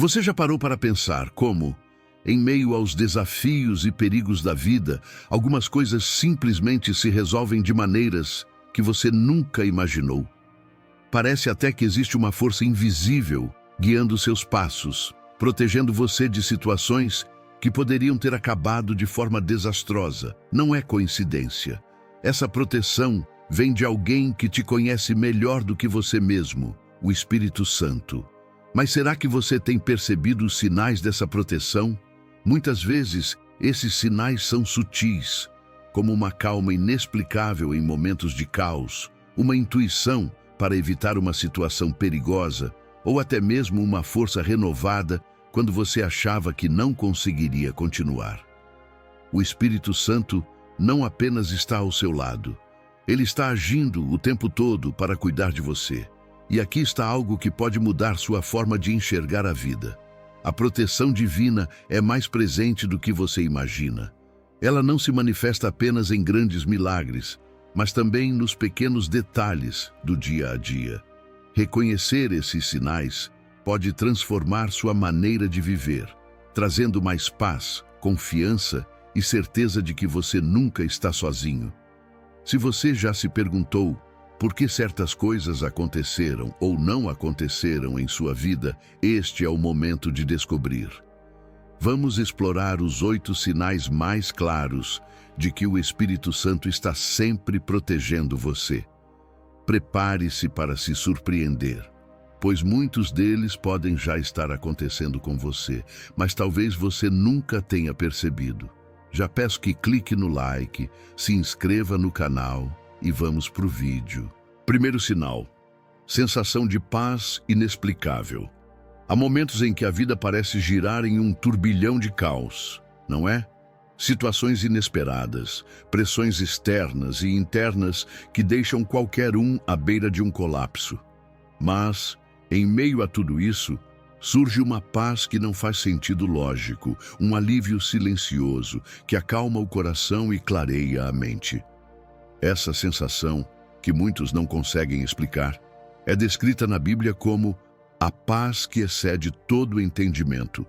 Você já parou para pensar como, em meio aos desafios e perigos da vida, algumas coisas simplesmente se resolvem de maneiras que você nunca imaginou? Parece até que existe uma força invisível guiando seus passos, protegendo você de situações que poderiam ter acabado de forma desastrosa. Não é coincidência. Essa proteção vem de alguém que te conhece melhor do que você mesmo, o Espírito Santo. Mas será que você tem percebido os sinais dessa proteção? Muitas vezes, esses sinais são sutis, como uma calma inexplicável em momentos de caos, uma intuição para evitar uma situação perigosa, ou até mesmo uma força renovada quando você achava que não conseguiria continuar. O Espírito Santo não apenas está ao seu lado, ele está agindo o tempo todo para cuidar de você. E aqui está algo que pode mudar sua forma de enxergar a vida. A proteção divina é mais presente do que você imagina. Ela não se manifesta apenas em grandes milagres, mas também nos pequenos detalhes do dia a dia. Reconhecer esses sinais pode transformar sua maneira de viver, trazendo mais paz, confiança e certeza de que você nunca está sozinho. Se você já se perguntou por que certas coisas aconteceram ou não aconteceram em sua vida, este é o momento de descobrir. Vamos explorar os 8 sinais mais claros de que o Espírito Santo está sempre protegendo você. Prepare-se para se surpreender, pois muitos deles podem já estar acontecendo com você, mas talvez você nunca tenha percebido. Já peço que clique no like, se inscreva no canal e vamos para o vídeo. Primeiro sinal: sensação de paz inexplicável. Há momentos em que a vida parece girar em um turbilhão de caos, não é? Situações inesperadas, pressões externas e internas que deixam qualquer um à beira de um colapso. Mas, em meio a tudo isso, surge uma paz que não faz sentido lógico, um alívio silencioso que acalma o coração e clareia a mente. Essa sensação, que muitos não conseguem explicar, é descrita na Bíblia como a paz que excede todo o entendimento.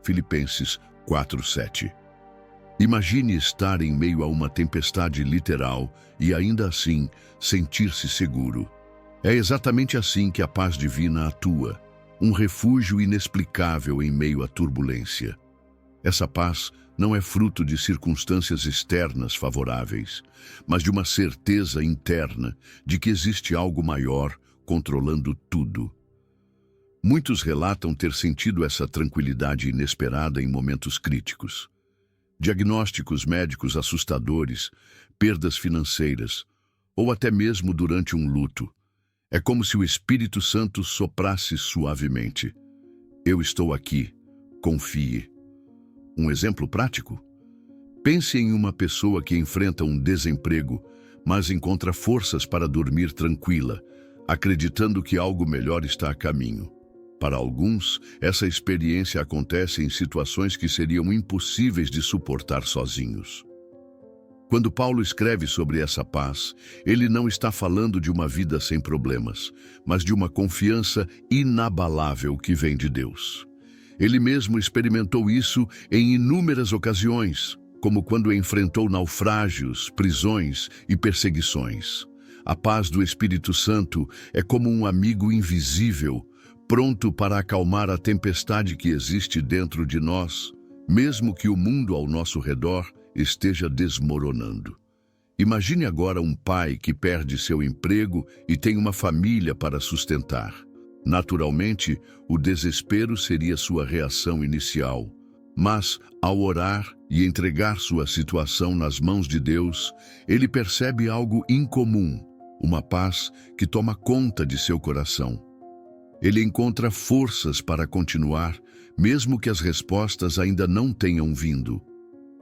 Filipenses 4:7. Imagine estar em meio a uma tempestade literal e ainda assim sentir-se seguro. É exatamente assim que a paz divina atua, um refúgio inexplicável em meio à turbulência. Essa paz não é fruto de circunstâncias externas favoráveis, mas de uma certeza interna de que existe algo maior controlando tudo. Muitos relatam ter sentido essa tranquilidade inesperada em momentos críticos. Diagnósticos médicos assustadores, perdas financeiras, ou até mesmo durante um luto. É como se o Espírito Santo soprasse suavemente. Eu estou aqui, confie. Um exemplo prático? Pense em uma pessoa que enfrenta um desemprego, mas encontra forças para dormir tranquila, acreditando que algo melhor está a caminho. Para alguns, essa experiência acontece em situações que seriam impossíveis de suportar sozinhos. Quando Paulo escreve sobre essa paz, ele não está falando de uma vida sem problemas, mas de uma confiança inabalável que vem de Deus. Ele mesmo experimentou isso em inúmeras ocasiões, como quando enfrentou naufrágios, prisões e perseguições. A paz do Espírito Santo é como um amigo invisível, pronto para acalmar a tempestade que existe dentro de nós, mesmo que o mundo ao nosso redor esteja desmoronando. Imagine agora um pai que perde seu emprego e tem uma família para sustentar. Naturalmente, o desespero seria sua reação inicial. Mas, ao orar e entregar sua situação nas mãos de Deus, ele percebe algo incomum, uma paz que toma conta de seu coração. Ele encontra forças para continuar, mesmo que as respostas ainda não tenham vindo.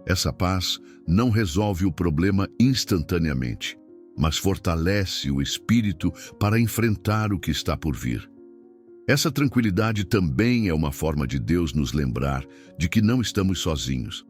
Essa paz não resolve o problema instantaneamente, mas fortalece o espírito para enfrentar o que está por vir. Essa tranquilidade também é uma forma de Deus nos lembrar de que não estamos sozinhos.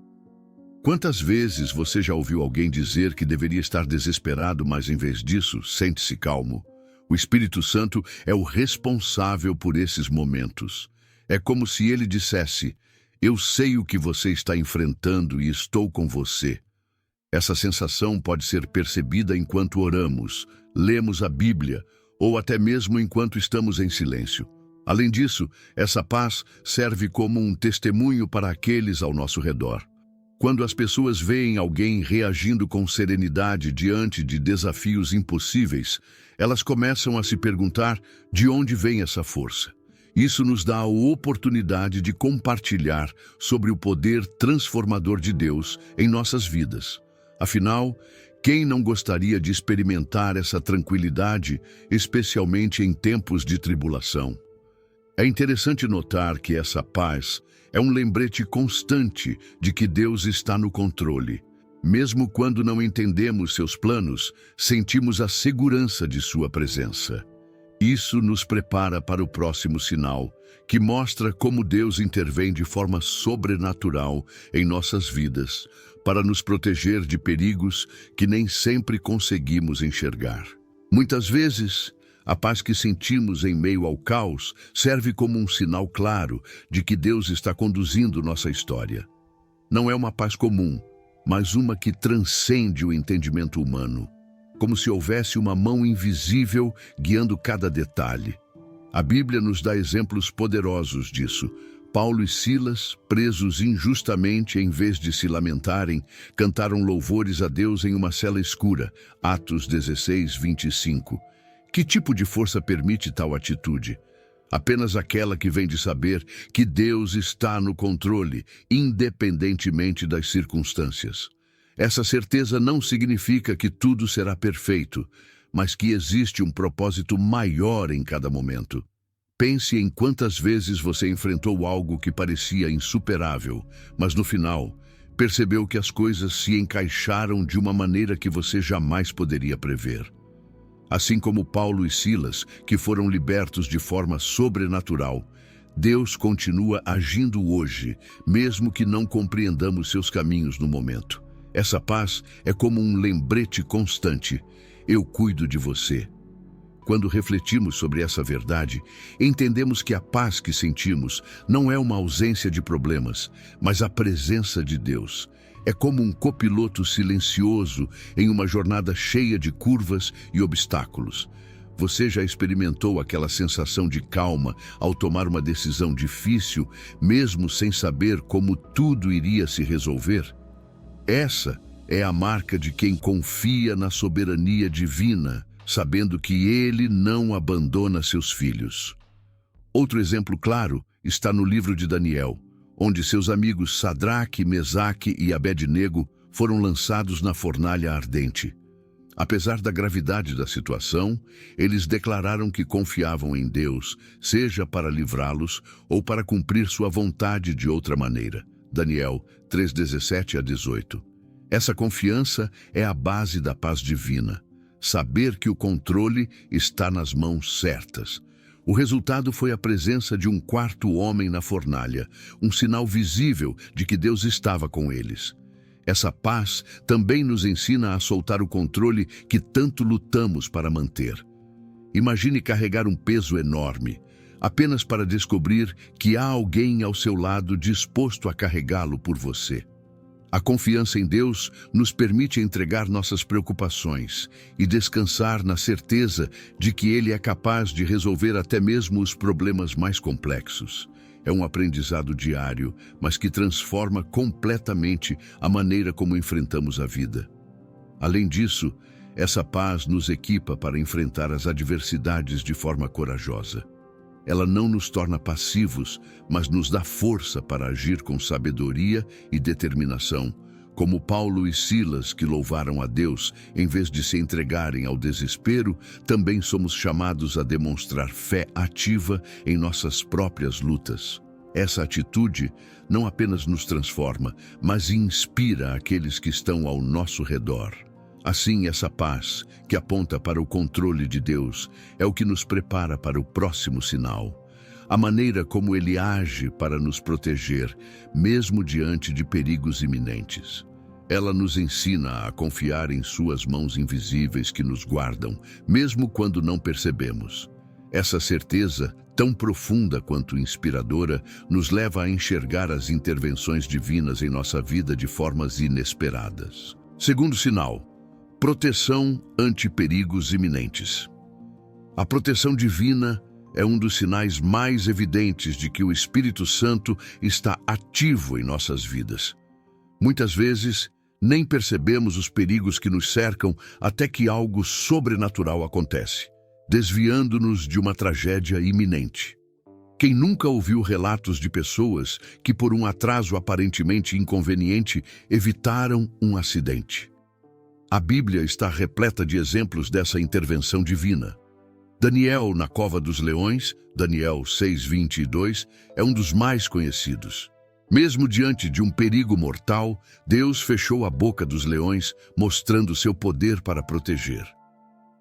Quantas vezes você já ouviu alguém dizer que deveria estar desesperado, mas em vez disso, sente-se calmo? O Espírito Santo é o responsável por esses momentos. É como se ele dissesse: eu sei o que você está enfrentando e estou com você. Essa sensação pode ser percebida enquanto oramos, lemos a Bíblia ou até mesmo enquanto estamos em silêncio. Além disso, essa paz serve como um testemunho para aqueles ao nosso redor. Quando as pessoas veem alguém reagindo com serenidade diante de desafios impossíveis, elas começam a se perguntar de onde vem essa força. Isso nos dá a oportunidade de compartilhar sobre o poder transformador de Deus em nossas vidas. Afinal, quem não gostaria de experimentar essa tranquilidade, especialmente em tempos de tribulação? É interessante notar que essa paz é um lembrete constante de que Deus está no controle. Mesmo quando não entendemos seus planos, sentimos a segurança de sua presença. Isso nos prepara para o próximo sinal, que mostra como Deus intervém de forma sobrenatural em nossas vidas, para nos proteger de perigos que nem sempre conseguimos enxergar. Muitas vezes, a paz que sentimos em meio ao caos serve como um sinal claro de que Deus está conduzindo nossa história. Não é uma paz comum, mas uma que transcende o entendimento humano, como se houvesse uma mão invisível guiando cada detalhe. A Bíblia nos dá exemplos poderosos disso. Paulo e Silas, presos injustamente, em vez de se lamentarem, cantaram louvores a Deus em uma cela escura. Atos 16, 25. Que tipo de força permite tal atitude? Apenas aquela que vem de saber que Deus está no controle, independentemente das circunstâncias. Essa certeza não significa que tudo será perfeito, mas que existe um propósito maior em cada momento. Pense em quantas vezes você enfrentou algo que parecia insuperável, mas no final, percebeu que as coisas se encaixaram de uma maneira que você jamais poderia prever. Assim como Paulo e Silas, que foram libertos de forma sobrenatural, Deus continua agindo hoje, mesmo que não compreendamos seus caminhos no momento. Essa paz é como um lembrete constante: eu cuido de você. Quando refletimos sobre essa verdade, entendemos que a paz que sentimos não é uma ausência de problemas, mas a presença de Deus. É como um copiloto silencioso em uma jornada cheia de curvas e obstáculos. Você já experimentou aquela sensação de calma ao tomar uma decisão difícil, mesmo sem saber como tudo iria se resolver? Essa é a marca de quem confia na soberania divina, sabendo que Ele não abandona seus filhos. Outro exemplo claro está no livro de Daniel, onde seus amigos Sadraque, Mesaque e Abednego foram lançados na fornalha ardente. Apesar da gravidade da situação, eles declararam que confiavam em Deus, seja para livrá-los ou para cumprir sua vontade de outra maneira. Daniel 3:17 a 18. Essa confiança é a base da paz divina. Saber que o controle está nas mãos certas. O resultado foi a presença de um quarto homem na fornalha, um sinal visível de que Deus estava com eles. Essa paz também nos ensina a soltar o controle que tanto lutamos para manter. Imagine carregar um peso enorme, apenas para descobrir que há alguém ao seu lado disposto a carregá-lo por você. A confiança em Deus nos permite entregar nossas preocupações e descansar na certeza de que Ele é capaz de resolver até mesmo os problemas mais complexos. É um aprendizado diário, mas que transforma completamente a maneira como enfrentamos a vida. Além disso, essa paz nos equipa para enfrentar as adversidades de forma corajosa. Ela não nos torna passivos, mas nos dá força para agir com sabedoria e determinação, como Paulo e Silas, que louvaram a Deus em vez de se entregarem ao desespero. Também somos chamados a demonstrar fé ativa em nossas próprias lutas. Essa atitude não apenas nos transforma, mas inspira aqueles que estão ao nosso redor. Assim, essa paz, que aponta para o controle de Deus, é o que nos prepara para o próximo sinal. A maneira como Ele age para nos proteger, mesmo diante de perigos iminentes. Ela nos ensina a confiar em suas mãos invisíveis que nos guardam, mesmo quando não percebemos. Essa certeza, tão profunda quanto inspiradora, nos leva a enxergar as intervenções divinas em nossa vida de formas inesperadas. Segundo sinal, proteção ante perigos iminentes. A proteção divina é um dos sinais mais evidentes de que o Espírito Santo está ativo em nossas vidas. Muitas vezes, nem percebemos os perigos que nos cercam até que algo sobrenatural acontece, desviando-nos de uma tragédia iminente. Quem nunca ouviu relatos de pessoas que, por um atraso aparentemente inconveniente, evitaram um acidente? A Bíblia está repleta de exemplos dessa intervenção divina. Daniel na cova dos leões, Daniel 6:22, é um dos mais conhecidos. Mesmo diante de um perigo mortal, Deus fechou a boca dos leões, mostrando seu poder para proteger.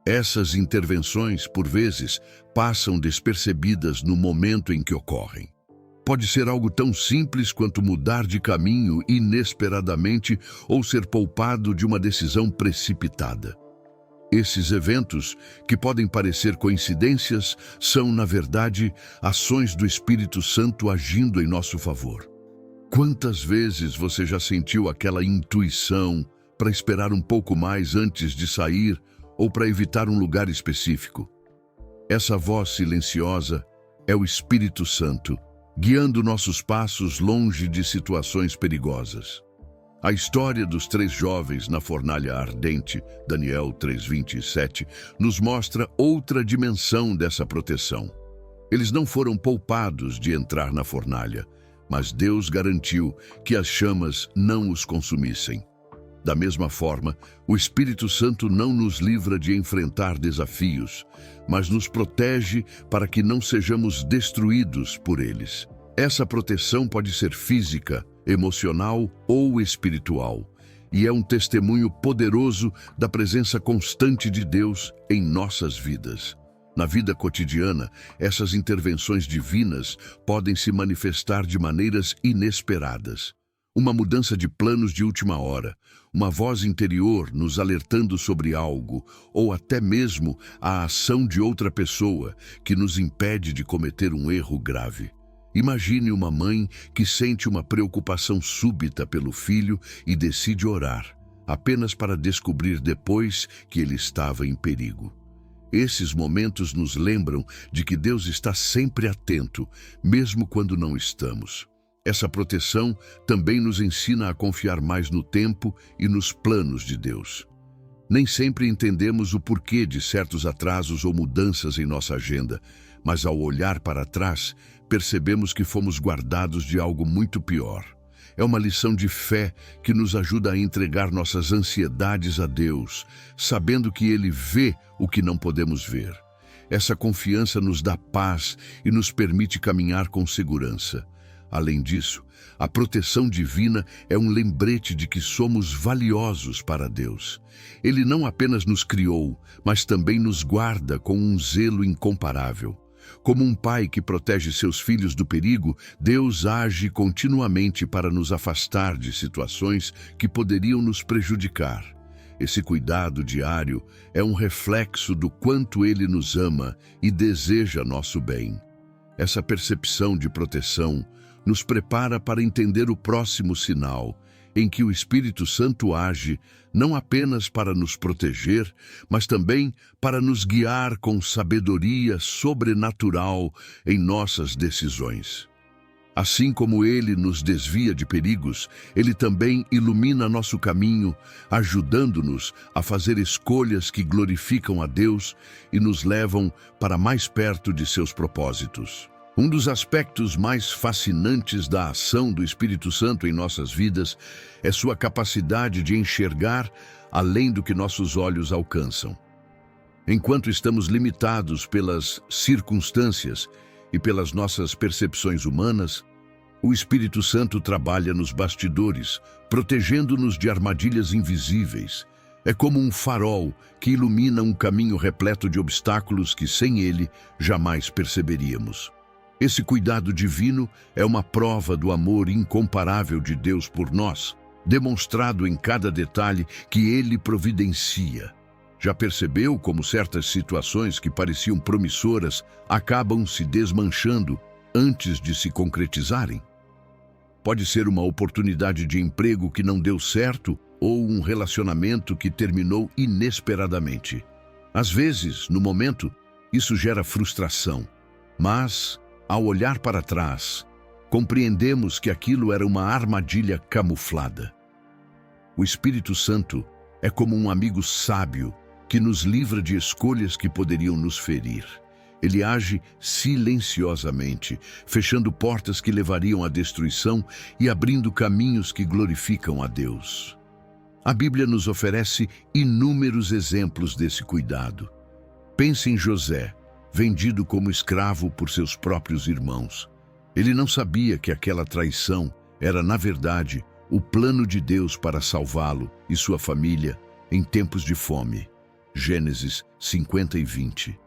Essas intervenções, por vezes, passam despercebidas no momento em que ocorrem. Pode ser algo tão simples quanto mudar de caminho inesperadamente ou ser poupado de uma decisão precipitada. Esses eventos, que podem parecer coincidências, são, na verdade, ações do Espírito Santo agindo em nosso favor. Quantas vezes você já sentiu aquela intuição para esperar um pouco mais antes de sair ou para evitar um lugar específico? Essa voz silenciosa é o Espírito Santo, guiando nossos passos longe de situações perigosas. A história dos 3 jovens na fornalha ardente, Daniel 3:27, nos mostra outra dimensão dessa proteção. Eles não foram poupados de entrar na fornalha, mas Deus garantiu que as chamas não os consumissem. Da mesma forma, o Espírito Santo não nos livra de enfrentar desafios, mas nos protege para que não sejamos destruídos por eles. Essa proteção pode ser física, emocional ou espiritual, e é um testemunho poderoso da presença constante de Deus em nossas vidas. Na vida cotidiana, essas intervenções divinas podem se manifestar de maneiras inesperadas. Uma mudança de planos de última hora, uma voz interior nos alertando sobre algo, ou até mesmo a ação de outra pessoa que nos impede de cometer um erro grave. Imagine uma mãe que sente uma preocupação súbita pelo filho e decide orar, apenas para descobrir depois que ele estava em perigo. Esses momentos nos lembram de que Deus está sempre atento, mesmo quando não estamos. Essa proteção também nos ensina a confiar mais no tempo e nos planos de Deus. Nem sempre entendemos o porquê de certos atrasos ou mudanças em nossa agenda, mas ao olhar para trás, percebemos que fomos guardados de algo muito pior. É uma lição de fé que nos ajuda a entregar nossas ansiedades a Deus, sabendo que Ele vê o que não podemos ver. Essa confiança nos dá paz e nos permite caminhar com segurança. Além disso, a proteção divina é um lembrete de que somos valiosos para Deus. Ele não apenas nos criou, mas também nos guarda com um zelo incomparável. Como um pai que protege seus filhos do perigo, Deus age continuamente para nos afastar de situações que poderiam nos prejudicar. Esse cuidado diário é um reflexo do quanto Ele nos ama e deseja nosso bem. Essa percepção de proteção nos prepara para entender o próximo sinal, em que o Espírito Santo age não apenas para nos proteger, mas também para nos guiar com sabedoria sobrenatural em nossas decisões. Assim como Ele nos desvia de perigos, Ele também ilumina nosso caminho, ajudando-nos a fazer escolhas que glorificam a Deus e nos levam para mais perto de seus propósitos. Um dos aspectos mais fascinantes da ação do Espírito Santo em nossas vidas é sua capacidade de enxergar além do que nossos olhos alcançam. Enquanto estamos limitados pelas circunstâncias e pelas nossas percepções humanas, o Espírito Santo trabalha nos bastidores, protegendo-nos de armadilhas invisíveis. É como um farol que ilumina um caminho repleto de obstáculos que, sem ele, jamais perceberíamos. Esse cuidado divino é uma prova do amor incomparável de Deus por nós, demonstrado em cada detalhe que Ele providencia. Já percebeu como certas situações que pareciam promissoras acabam se desmanchando antes de se concretizarem? Pode ser uma oportunidade de emprego que não deu certo ou um relacionamento que terminou inesperadamente. Às vezes, no momento, isso gera frustração, mas, ao olhar para trás, compreendemos que aquilo era uma armadilha camuflada. O Espírito Santo é como um amigo sábio que nos livra de escolhas que poderiam nos ferir. Ele age silenciosamente, fechando portas que levariam à destruição e abrindo caminhos que glorificam a Deus. A Bíblia nos oferece inúmeros exemplos desse cuidado. Pense em José, vendido como escravo por seus próprios irmãos. Ele não sabia que aquela traição era, na verdade, o plano de Deus para salvá-lo e sua família em tempos de fome. Gênesis 50 e 20.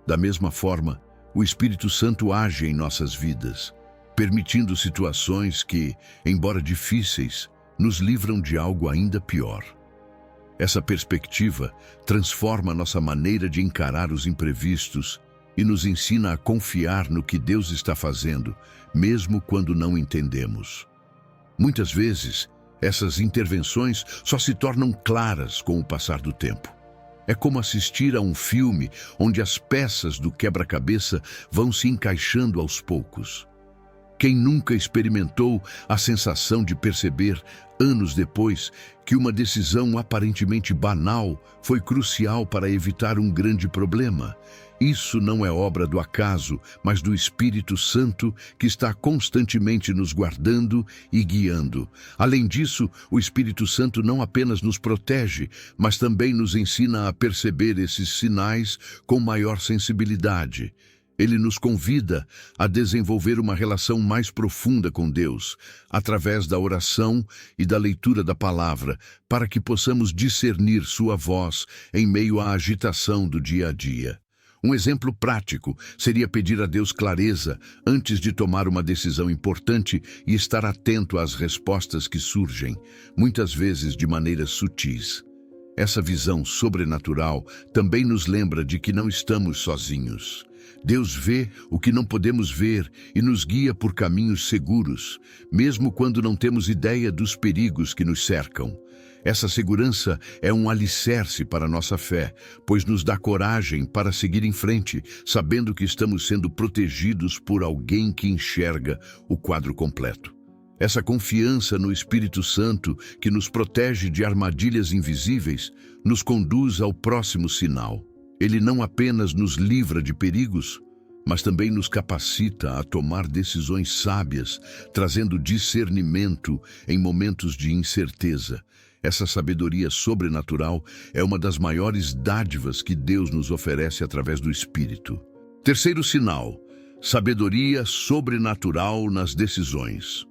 Da mesma forma, o Espírito Santo age em nossas vidas, permitindo situações que, embora difíceis, nos livram de algo ainda pior. Essa perspectiva transforma nossa maneira de encarar os imprevistos e nos ensina a confiar no que Deus está fazendo, mesmo quando não entendemos. Muitas vezes, essas intervenções só se tornam claras com o passar do tempo. É como assistir a um filme onde as peças do quebra-cabeça vão se encaixando aos poucos. Quem nunca experimentou a sensação de perceber, anos depois, que uma decisão aparentemente banal foi crucial para evitar um grande problema? Isso não é obra do acaso, mas do Espírito Santo que está constantemente nos guardando e guiando. Além disso, o Espírito Santo não apenas nos protege, mas também nos ensina a perceber esses sinais com maior sensibilidade. Ele nos convida a desenvolver uma relação mais profunda com Deus, através da oração e da leitura da palavra, para que possamos discernir sua voz em meio à agitação do dia a dia. Um exemplo prático seria pedir a Deus clareza antes de tomar uma decisão importante e estar atento às respostas que surgem, muitas vezes de maneiras sutis. Essa visão sobrenatural também nos lembra de que não estamos sozinhos. Deus vê o que não podemos ver e nos guia por caminhos seguros, mesmo quando não temos ideia dos perigos que nos cercam. Essa segurança é um alicerce para a nossa fé, pois nos dá coragem para seguir em frente, sabendo que estamos sendo protegidos por alguém que enxerga o quadro completo. Essa confiança no Espírito Santo, que nos protege de armadilhas invisíveis, nos conduz ao próximo sinal. Ele não apenas nos livra de perigos, mas também nos capacita a tomar decisões sábias, trazendo discernimento em momentos de incerteza. Essa sabedoria sobrenatural é uma das maiores dádivas que Deus nos oferece através do Espírito. Terceiro sinal: sabedoria sobrenatural nas decisões.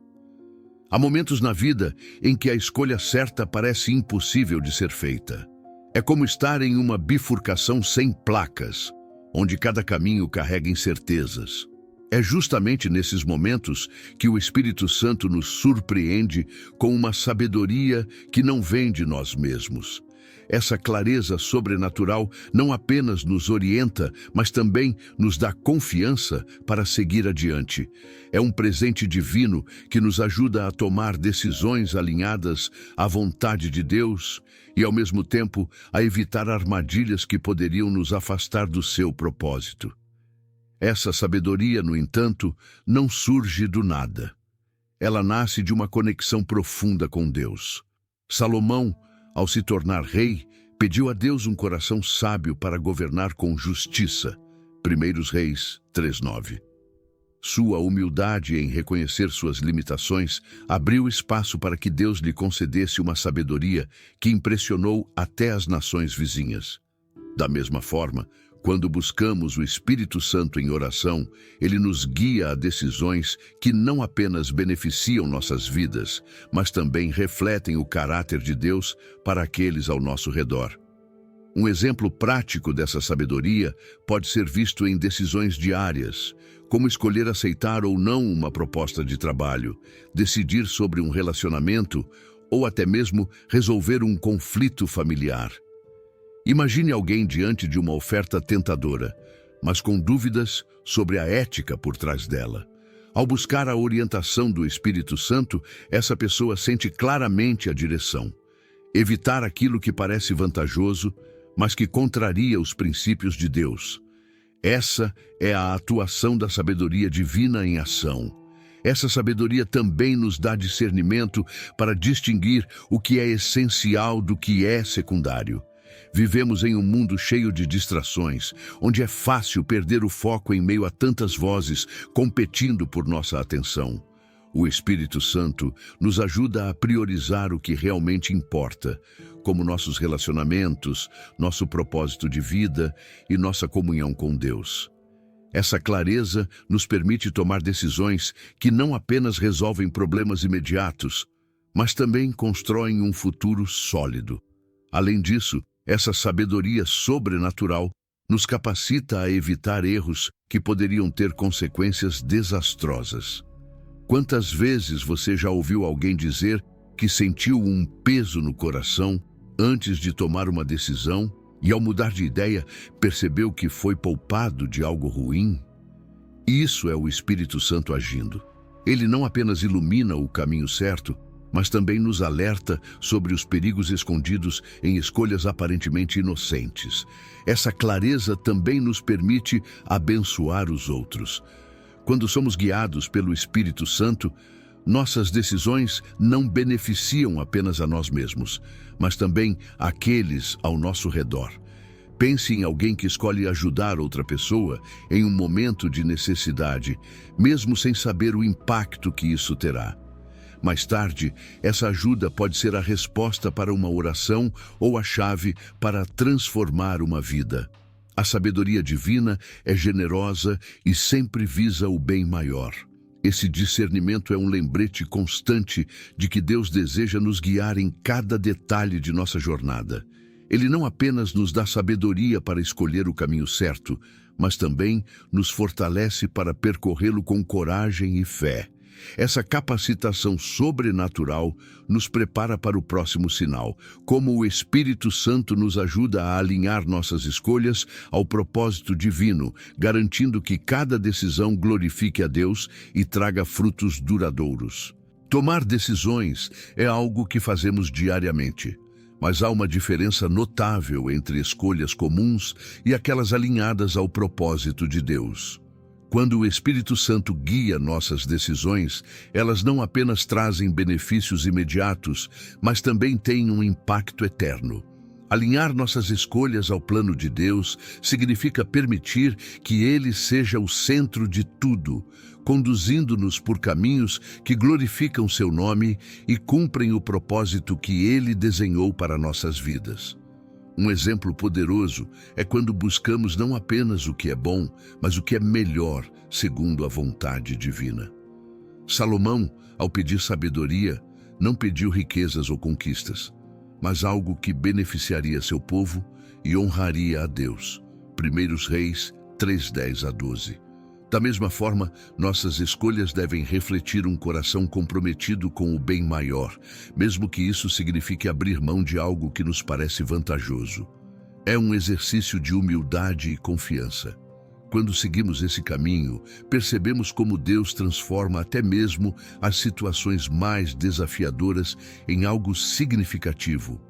Há momentos na vida em que a escolha certa parece impossível de ser feita. É como estar em uma bifurcação sem placas, onde cada caminho carrega incertezas. É justamente nesses momentos que o Espírito Santo nos surpreende com uma sabedoria que não vem de nós mesmos. Essa clareza sobrenatural não apenas nos orienta, mas também nos dá confiança para seguir adiante. É um presente divino que nos ajuda a tomar decisões alinhadas à vontade de Deus e, ao mesmo tempo, a evitar armadilhas que poderiam nos afastar do seu propósito. Essa sabedoria, no entanto, não surge do nada. Ela nasce de uma conexão profunda com Deus. Salomão, ao se tornar rei, pediu a Deus um coração sábio para governar com justiça. 1 Reis 3:9. Sua humildade em reconhecer suas limitações abriu espaço para que Deus lhe concedesse uma sabedoria que impressionou até as nações vizinhas. Da mesma forma, quando buscamos o Espírito Santo em oração, ele nos guia a decisões que não apenas beneficiam nossas vidas, mas também refletem o caráter de Deus para aqueles ao nosso redor. Um exemplo prático dessa sabedoria pode ser visto em decisões diárias, como escolher aceitar ou não uma proposta de trabalho, decidir sobre um relacionamento ou até mesmo resolver um conflito familiar. Imagine alguém diante de uma oferta tentadora, mas com dúvidas sobre a ética por trás dela. Ao buscar a orientação do Espírito Santo, essa pessoa sente claramente a direção. Evitar aquilo que parece vantajoso, mas que contraria os princípios de Deus. Essa é a atuação da sabedoria divina em ação. Essa sabedoria também nos dá discernimento para distinguir o que é essencial do que é secundário. Vivemos em um mundo cheio de distrações, onde é fácil perder o foco em meio a tantas vozes competindo por nossa atenção. O Espírito Santo nos ajuda a priorizar o que realmente importa, como nossos relacionamentos, nosso propósito de vida e nossa comunhão com Deus. Essa clareza nos permite tomar decisões que não apenas resolvem problemas imediatos, mas também constroem um futuro sólido. Além disso, essa sabedoria sobrenatural nos capacita a evitar erros que poderiam ter consequências desastrosas. Quantas vezes você já ouviu alguém dizer que sentiu um peso no coração antes de tomar uma decisão e, ao mudar de ideia, percebeu que foi poupado de algo ruim? Isso é o Espírito Santo agindo. Ele não apenas ilumina o caminho certo, mas também nos alerta sobre os perigos escondidos em escolhas aparentemente inocentes. Essa clareza também nos permite abençoar os outros. Quando somos guiados pelo Espírito Santo, nossas decisões não beneficiam apenas a nós mesmos, mas também aqueles ao nosso redor. Pense em alguém que escolhe ajudar outra pessoa em um momento de necessidade, mesmo sem saber o impacto que isso terá. Mais tarde, essa ajuda pode ser a resposta para uma oração ou a chave para transformar uma vida. A sabedoria divina é generosa e sempre visa o bem maior. Esse discernimento é um lembrete constante de que Deus deseja nos guiar em cada detalhe de nossa jornada. Ele não apenas nos dá sabedoria para escolher o caminho certo, mas também nos fortalece para percorrê-lo com coragem e fé. Essa capacitação sobrenatural nos prepara para o próximo sinal, como o Espírito Santo nos ajuda a alinhar nossas escolhas ao propósito divino, garantindo que cada decisão glorifique a Deus e traga frutos duradouros. Tomar decisões é algo que fazemos diariamente, mas há uma diferença notável entre escolhas comuns e aquelas alinhadas ao propósito de Deus. Quando o Espírito Santo guia nossas decisões, elas não apenas trazem benefícios imediatos, mas também têm um impacto eterno. Alinhar nossas escolhas ao plano de Deus significa permitir que Ele seja o centro de tudo, conduzindo-nos por caminhos que glorificam seu nome e cumprem o propósito que Ele desenhou para nossas vidas. Um exemplo poderoso é quando buscamos não apenas o que é bom, mas o que é melhor, segundo a vontade divina. Salomão, ao pedir sabedoria, não pediu riquezas ou conquistas, mas algo que beneficiaria seu povo e honraria a Deus. 1 Reis 3:10-12. Da mesma forma, nossas escolhas devem refletir um coração comprometido com o bem maior, mesmo que isso signifique abrir mão de algo que nos parece vantajoso. É um exercício de humildade e confiança. Quando seguimos esse caminho, percebemos como Deus transforma até mesmo as situações mais desafiadoras em algo significativo.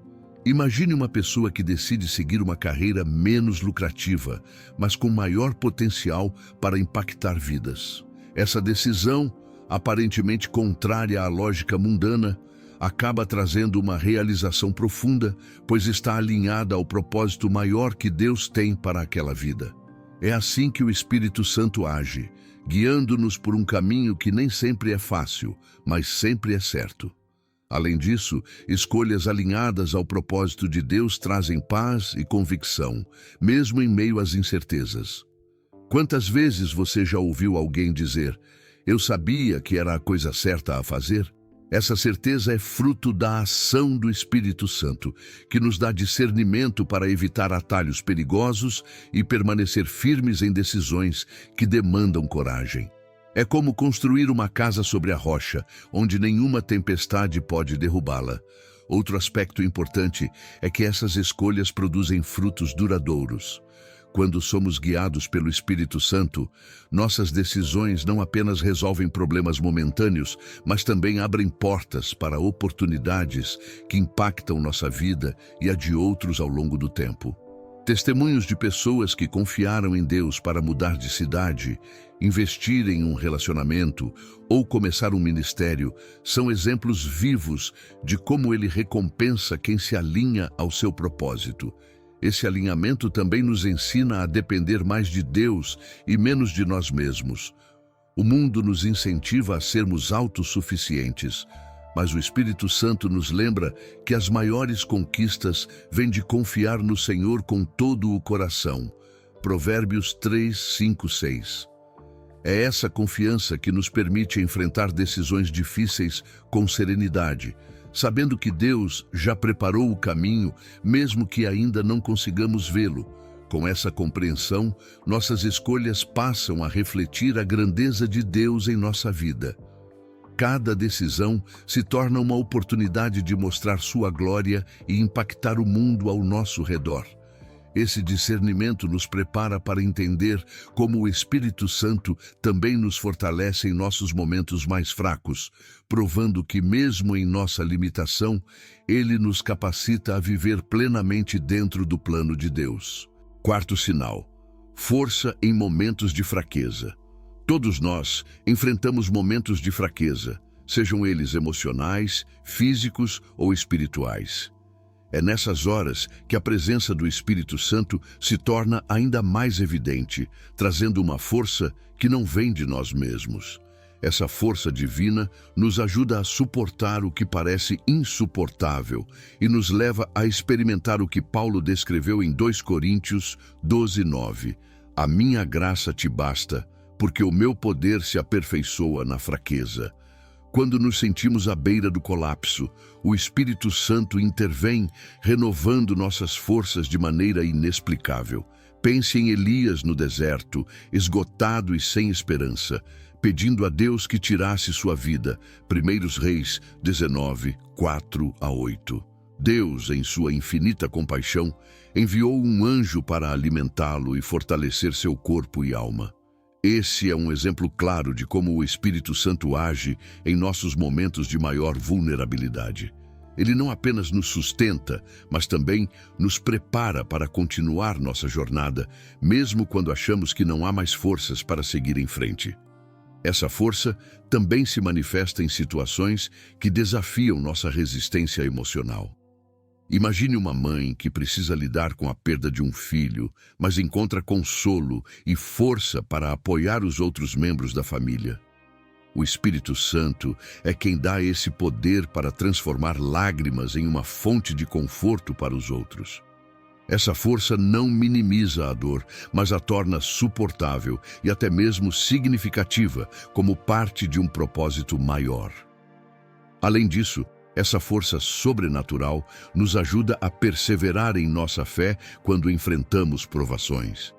Imagine uma pessoa que decide seguir uma carreira menos lucrativa, mas com maior potencial para impactar vidas. Essa decisão, aparentemente contrária à lógica mundana, acaba trazendo uma realização profunda, pois está alinhada ao propósito maior que Deus tem para aquela vida. É assim que o Espírito Santo age, guiando-nos por um caminho que nem sempre é fácil, mas sempre é certo. Além disso, escolhas alinhadas ao propósito de Deus trazem paz e convicção, mesmo em meio às incertezas. Quantas vezes você já ouviu alguém dizer, "Eu sabia que era a coisa certa a fazer"? Essa certeza é fruto da ação do Espírito Santo, que nos dá discernimento para evitar atalhos perigosos e permanecer firmes em decisões que demandam coragem. É como construir uma casa sobre a rocha, onde nenhuma tempestade pode derrubá-la. Outro aspecto importante é que essas escolhas produzem frutos duradouros. Quando somos guiados pelo Espírito Santo, nossas decisões não apenas resolvem problemas momentâneos, mas também abrem portas para oportunidades que impactam nossa vida e a de outros ao longo do tempo. Testemunhos de pessoas que confiaram em Deus para mudar de cidade, investir em um relacionamento ou começar um ministério são exemplos vivos de como Ele recompensa quem se alinha ao seu propósito. Esse alinhamento também nos ensina a depender mais de Deus e menos de nós mesmos. O mundo nos incentiva a sermos autossuficientes, mas o Espírito Santo nos lembra que as maiores conquistas vêm de confiar no Senhor com todo o coração. Provérbios 3, 5, 6. É essa confiança que nos permite enfrentar decisões difíceis com serenidade, sabendo que Deus já preparou o caminho, mesmo que ainda não consigamos vê-lo. Com essa compreensão, nossas escolhas passam a refletir a grandeza de Deus em nossa vida. Cada decisão se torna uma oportunidade de mostrar sua glória e impactar o mundo ao nosso redor. Esse discernimento nos prepara para entender como o Espírito Santo também nos fortalece em nossos momentos mais fracos, provando que mesmo em nossa limitação, Ele nos capacita a viver plenamente dentro do plano de Deus. Quarto sinal: força em momentos de fraqueza. Todos nós enfrentamos momentos de fraqueza, sejam eles emocionais, físicos ou espirituais. É nessas horas que a presença do Espírito Santo se torna ainda mais evidente, trazendo uma força que não vem de nós mesmos. Essa força divina nos ajuda a suportar o que parece insuportável e nos leva a experimentar o que Paulo descreveu em 2 Coríntios 12, 9. A minha graça te basta, porque o meu poder se aperfeiçoa na fraqueza. Quando nos sentimos à beira do colapso, o Espírito Santo intervém, renovando nossas forças de maneira inexplicável. Pense em Elias no deserto, esgotado e sem esperança, pedindo a Deus que tirasse sua vida. 1 Reis 19, 4 a 8. Deus, em sua infinita compaixão, enviou um anjo para alimentá-lo e fortalecer seu corpo e alma. Esse é um exemplo claro de como o Espírito Santo age em nossos momentos de maior vulnerabilidade. Ele não apenas nos sustenta, mas também nos prepara para continuar nossa jornada, mesmo quando achamos que não há mais forças para seguir em frente. Essa força também se manifesta em situações que desafiam nossa resistência emocional. Imagine uma mãe que precisa lidar com a perda de um filho, mas encontra consolo e força para apoiar os outros membros da família. O Espírito Santo é quem dá esse poder para transformar lágrimas em uma fonte de conforto para os outros. Essa força não minimiza a dor, mas a torna suportável e até mesmo significativa, como parte de um propósito maior. Além disso, essa força sobrenatural nos ajuda a perseverar em nossa fé quando enfrentamos provações.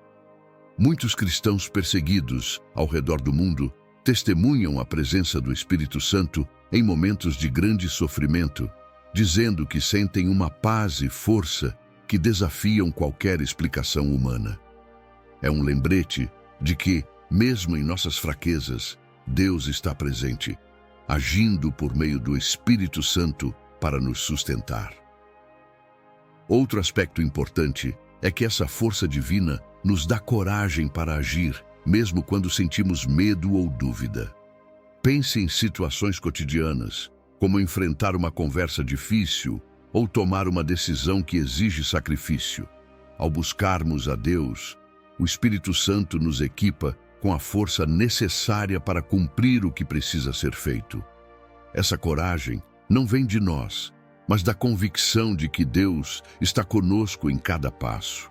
Muitos cristãos perseguidos ao redor do mundo testemunham a presença do Espírito Santo em momentos de grande sofrimento, dizendo que sentem uma paz e força que desafiam qualquer explicação humana. É um lembrete de que, mesmo em nossas fraquezas, Deus está presente, agindo por meio do Espírito Santo para nos sustentar. Outro aspecto importante é que essa força divina nos dá coragem para agir, mesmo quando sentimos medo ou dúvida. Pense em situações cotidianas, como enfrentar uma conversa difícil ou tomar uma decisão que exige sacrifício. Ao buscarmos a Deus, o Espírito Santo nos equipa com a força necessária para cumprir o que precisa ser feito. Essa coragem não vem de nós, mas da convicção de que Deus está conosco em cada passo.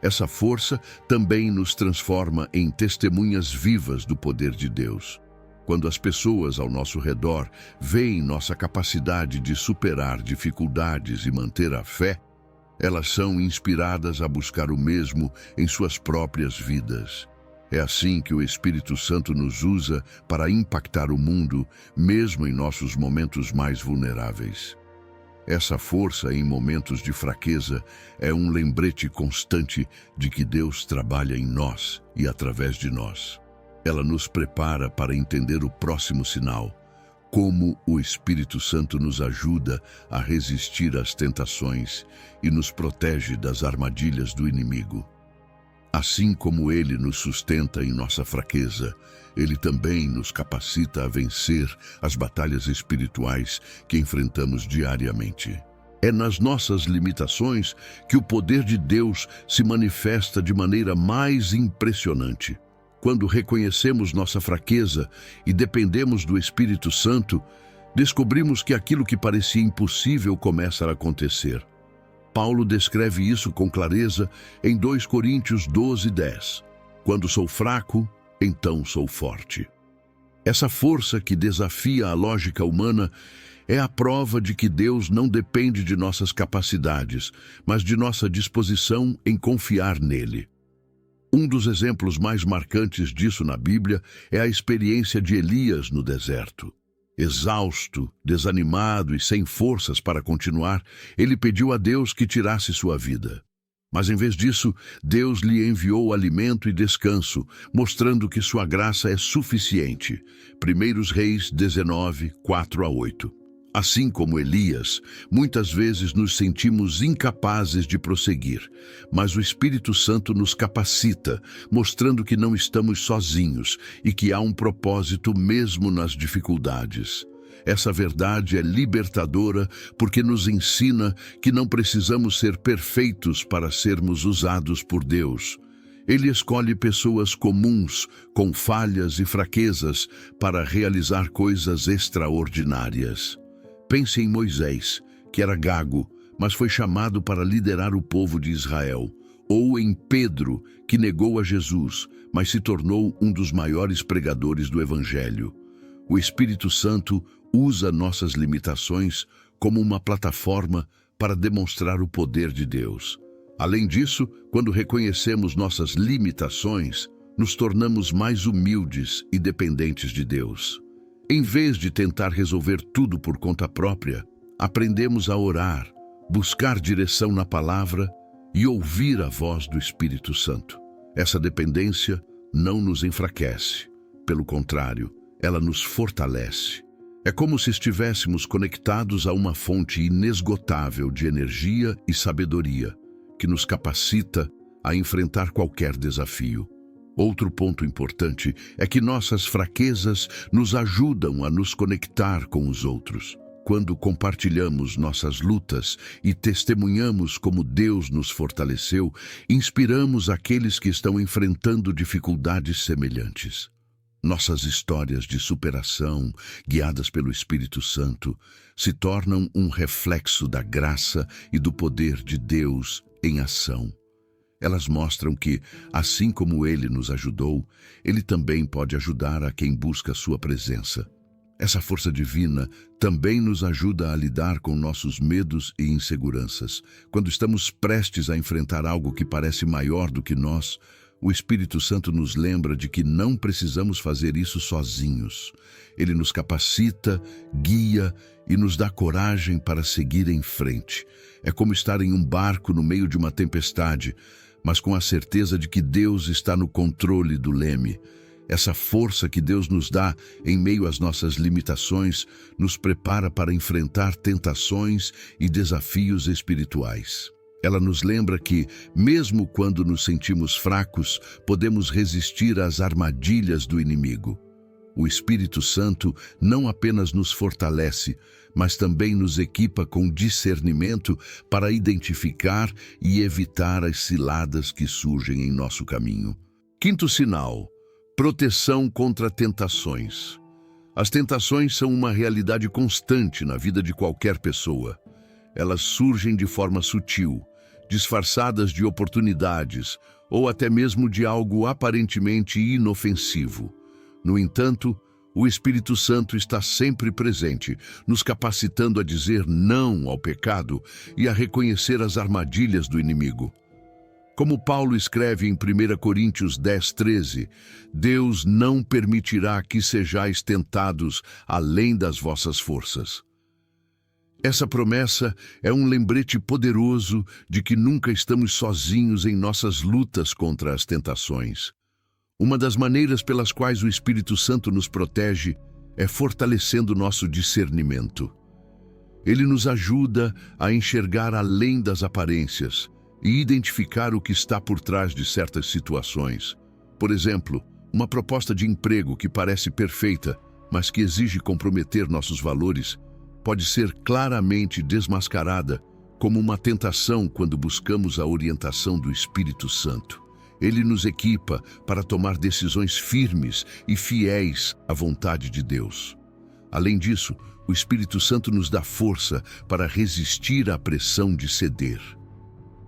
Essa força também nos transforma em testemunhas vivas do poder de Deus. Quando as pessoas ao nosso redor veem nossa capacidade de superar dificuldades e manter a fé, elas são inspiradas a buscar o mesmo em suas próprias vidas. É assim que o Espírito Santo nos usa para impactar o mundo, mesmo em nossos momentos mais vulneráveis. Essa força em momentos de fraqueza é um lembrete constante de que Deus trabalha em nós e através de nós. Ela nos prepara para entender o próximo sinal, como o Espírito Santo nos ajuda a resistir às tentações e nos protege das armadilhas do inimigo. Assim como Ele nos sustenta em nossa fraqueza, Ele também nos capacita a vencer as batalhas espirituais que enfrentamos diariamente. É nas nossas limitações que o poder de Deus se manifesta de maneira mais impressionante. Quando reconhecemos nossa fraqueza e dependemos do Espírito Santo, descobrimos que aquilo que parecia impossível começa a acontecer. Paulo descreve isso com clareza em 2 Coríntios 12:10. Quando sou fraco, então sou forte. Essa força que desafia a lógica humana é a prova de que Deus não depende de nossas capacidades, mas de nossa disposição em confiar nele. Um dos exemplos mais marcantes disso na Bíblia é a experiência de Elias no deserto. Exausto, desanimado e sem forças para continuar, ele pediu a Deus que tirasse sua vida. Mas em vez disso, Deus lhe enviou alimento e descanso, mostrando que sua graça é suficiente. 1 Reis 19, 4-8. Assim como Elias, muitas vezes nos sentimos incapazes de prosseguir, mas o Espírito Santo nos capacita, mostrando que não estamos sozinhos e que há um propósito mesmo nas dificuldades. Essa verdade é libertadora porque nos ensina que não precisamos ser perfeitos para sermos usados por Deus. Ele escolhe pessoas comuns, com falhas e fraquezas, para realizar coisas extraordinárias. Pense em Moisés, que era gago, mas foi chamado para liderar o povo de Israel. Ou em Pedro, que negou a Jesus, mas se tornou um dos maiores pregadores do Evangelho. O Espírito Santo usa nossas limitações como uma plataforma para demonstrar o poder de Deus. Além disso, quando reconhecemos nossas limitações, nos tornamos mais humildes e dependentes de Deus. Em vez de tentar resolver tudo por conta própria, aprendemos a orar, buscar direção na palavra e ouvir a voz do Espírito Santo. Essa dependência não nos enfraquece. Pelo contrário, ela nos fortalece. É como se estivéssemos conectados a uma fonte inesgotável de energia e sabedoria, que nos capacita a enfrentar qualquer desafio. Outro ponto importante é que nossas fraquezas nos ajudam a nos conectar com os outros. Quando compartilhamos nossas lutas e testemunhamos como Deus nos fortaleceu, inspiramos aqueles que estão enfrentando dificuldades semelhantes. Nossas histórias de superação, guiadas pelo Espírito Santo, se tornam um reflexo da graça e do poder de Deus em ação. Elas mostram que, assim como Ele nos ajudou, Ele também pode ajudar a quem busca sua presença. Essa força divina também nos ajuda a lidar com nossos medos e inseguranças. Quando estamos prestes a enfrentar algo que parece maior do que nós, o Espírito Santo nos lembra de que não precisamos fazer isso sozinhos. Ele nos capacita, guia e nos dá coragem para seguir em frente. É como estar em um barco no meio de uma tempestade, mas com a certeza de que Deus está no controle do leme. Essa força que Deus nos dá em meio às nossas limitações nos prepara para enfrentar tentações e desafios espirituais. Ela nos lembra que, mesmo quando nos sentimos fracos, podemos resistir às armadilhas do inimigo. O Espírito Santo não apenas nos fortalece, mas também nos equipa com discernimento para identificar e evitar as ciladas que surgem em nosso caminho. Quinto sinal: proteção contra tentações. As tentações são uma realidade constante na vida de qualquer pessoa. Elas surgem de forma sutil, disfarçadas de oportunidades ou até mesmo de algo aparentemente inofensivo. No entanto, o Espírito Santo está sempre presente, nos capacitando a dizer não ao pecado e a reconhecer as armadilhas do inimigo. Como Paulo escreve em 1 Coríntios 10:13, Deus não permitirá que sejais tentados além das vossas forças. Essa promessa é um lembrete poderoso de que nunca estamos sozinhos em nossas lutas contra as tentações. Uma das maneiras pelas quais o Espírito Santo nos protege é fortalecendo nosso discernimento. Ele nos ajuda a enxergar além das aparências e identificar o que está por trás de certas situações. Por exemplo, uma proposta de emprego que parece perfeita, mas que exige comprometer nossos valores, pode ser claramente desmascarada como uma tentação quando buscamos a orientação do Espírito Santo. Ele nos equipa para tomar decisões firmes e fiéis à vontade de Deus. Além disso, o Espírito Santo nos dá força para resistir à pressão de ceder.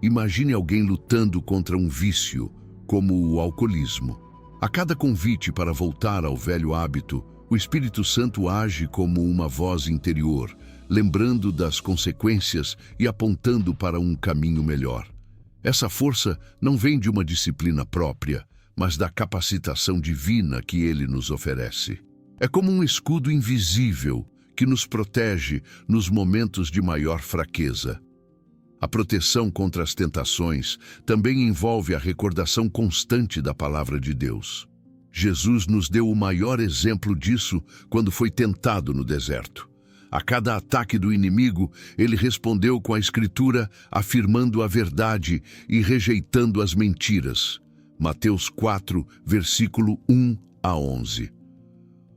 Imagine alguém lutando contra um vício, como o alcoolismo. A cada convite para voltar ao velho hábito, o Espírito Santo age como uma voz interior, lembrando das consequências e apontando para um caminho melhor. Essa força não vem de uma disciplina própria, mas da capacitação divina que ele nos oferece. É como um escudo invisível que nos protege nos momentos de maior fraqueza. A proteção contra as tentações também envolve a recordação constante da palavra de Deus. Jesus nos deu o maior exemplo disso quando foi tentado no deserto. A cada ataque do inimigo, ele respondeu com a Escritura, afirmando a verdade e rejeitando as mentiras. Mateus 4, versículo 1 a 11.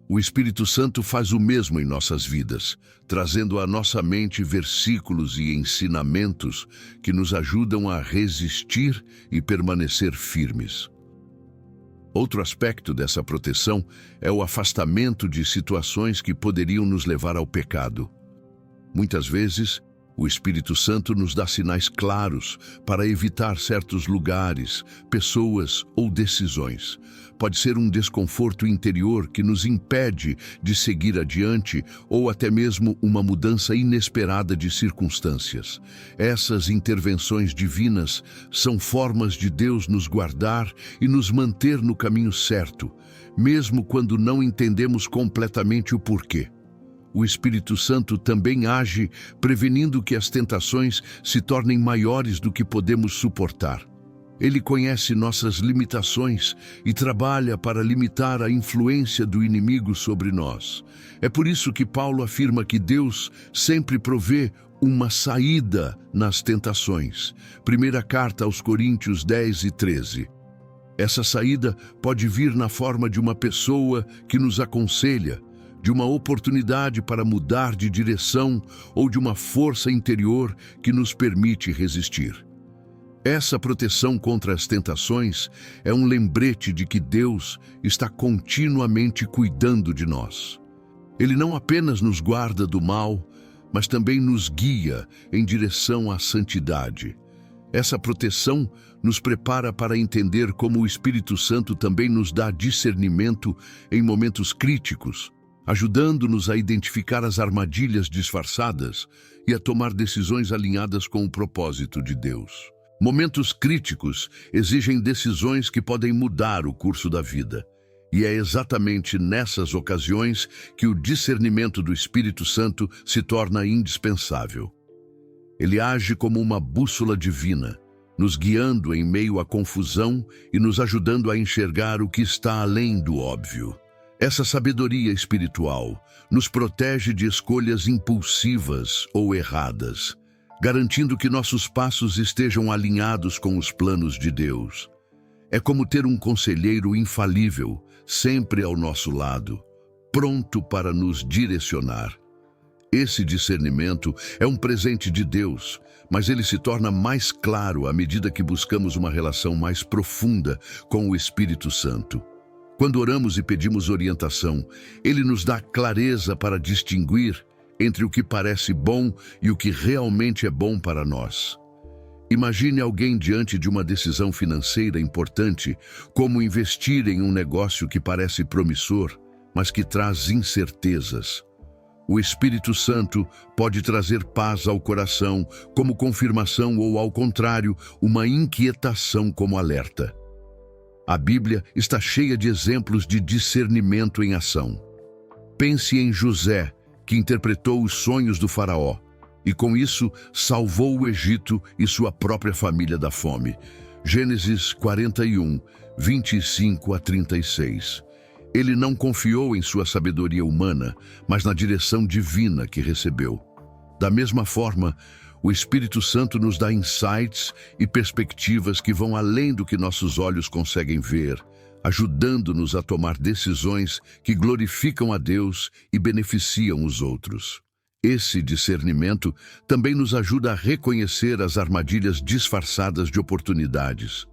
O Espírito Santo faz o mesmo em nossas vidas, trazendo à nossa mente versículos e ensinamentos que nos ajudam a resistir e permanecer firmes. Outro aspecto dessa proteção é o afastamento de situações que poderiam nos levar ao pecado. Muitas vezes, o Espírito Santo nos dá sinais claros para evitar certos lugares, pessoas ou decisões. Pode ser um desconforto interior que nos impede de seguir adiante ou até mesmo uma mudança inesperada de circunstâncias. Essas intervenções divinas são formas de Deus nos guardar e nos manter no caminho certo, mesmo quando não entendemos completamente o porquê. O Espírito Santo também age prevenindo que as tentações se tornem maiores do que podemos suportar. Ele conhece nossas limitações e trabalha para limitar a influência do inimigo sobre nós. É por isso que Paulo afirma que Deus sempre provê uma saída nas tentações. Primeira carta aos Coríntios 10 e 13. Essa saída pode vir na forma de uma pessoa que nos aconselha, de uma oportunidade para mudar de direção ou de uma força interior que nos permite resistir. Essa proteção contra as tentações é um lembrete de que Deus está continuamente cuidando de nós. Ele não apenas nos guarda do mal, mas também nos guia em direção à santidade. Essa proteção nos prepara para entender como o Espírito Santo também nos dá discernimento em momentos críticos, ajudando-nos a identificar as armadilhas disfarçadas e a tomar decisões alinhadas com o propósito de Deus. Momentos críticos exigem decisões que podem mudar o curso da vida. E é exatamente nessas ocasiões que o discernimento do Espírito Santo se torna indispensável. Ele age como uma bússola divina, nos guiando em meio à confusão e nos ajudando a enxergar o que está além do óbvio. Essa sabedoria espiritual nos protege de escolhas impulsivas ou erradas, garantindo que nossos passos estejam alinhados com os planos de Deus. É como ter um conselheiro infalível, sempre ao nosso lado, pronto para nos direcionar. Esse discernimento é um presente de Deus, mas ele se torna mais claro à medida que buscamos uma relação mais profunda com o Espírito Santo. Quando oramos e pedimos orientação, ele nos dá clareza para distinguir entre o que parece bom e o que realmente é bom para nós. Imagine alguém diante de uma decisão financeira importante, como investir em um negócio que parece promissor, mas que traz incertezas. O Espírito Santo pode trazer paz ao coração, como confirmação ou, ao contrário, uma inquietação como alerta. A Bíblia está cheia de exemplos de discernimento em ação. Pense em José, que interpretou os sonhos do faraó. e com isso salvou o Egito e sua própria família da fome. Gênesis 41, 25 a 36. Ele não confiou em sua sabedoria humana, mas na direção divina que recebeu. Da mesma forma, o Espírito Santo nos dá insights e perspectivas que vão além do que nossos olhos conseguem ver, ajudando-nos a tomar decisões que glorificam a Deus e beneficiam os outros. Esse discernimento também nos ajuda a reconhecer as armadilhas disfarçadas de oportunidades.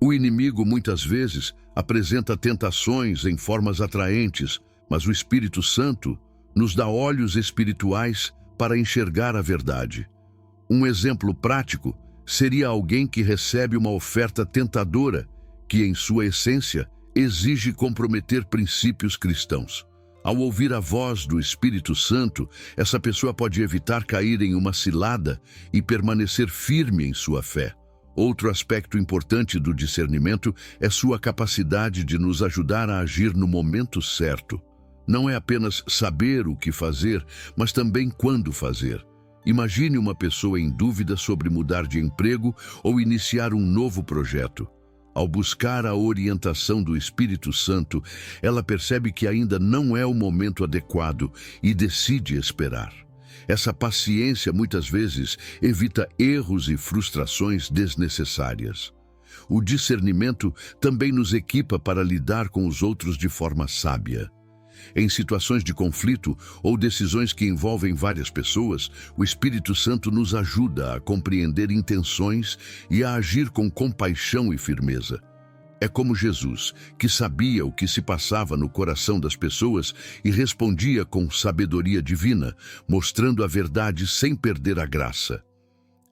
O inimigo muitas vezes apresenta tentações em formas atraentes, mas o Espírito Santo nos dá olhos espirituais para enxergar a verdade. Um exemplo prático seria alguém que recebe uma oferta tentadora, que em sua essência exige comprometer princípios cristãos. Ao ouvir a voz do Espírito Santo, essa pessoa pode evitar cair em uma cilada e permanecer firme em sua fé. Outro aspecto importante do discernimento é sua capacidade de nos ajudar a agir no momento certo. Não é apenas saber o que fazer, mas também quando fazer. Imagine uma pessoa em dúvida sobre mudar de emprego ou iniciar um novo projeto. Ao buscar a orientação do Espírito Santo, ela percebe que ainda não é o momento adequado e decide esperar. Essa paciência muitas vezes evita erros e frustrações desnecessárias. O discernimento também nos equipa para lidar com os outros de forma sábia. Em situações de conflito ou decisões que envolvem várias pessoas, o Espírito Santo nos ajuda a compreender intenções e a agir com compaixão e firmeza. É como Jesus, que sabia o que se passava no coração das pessoas e respondia com sabedoria divina, mostrando a verdade sem perder a graça.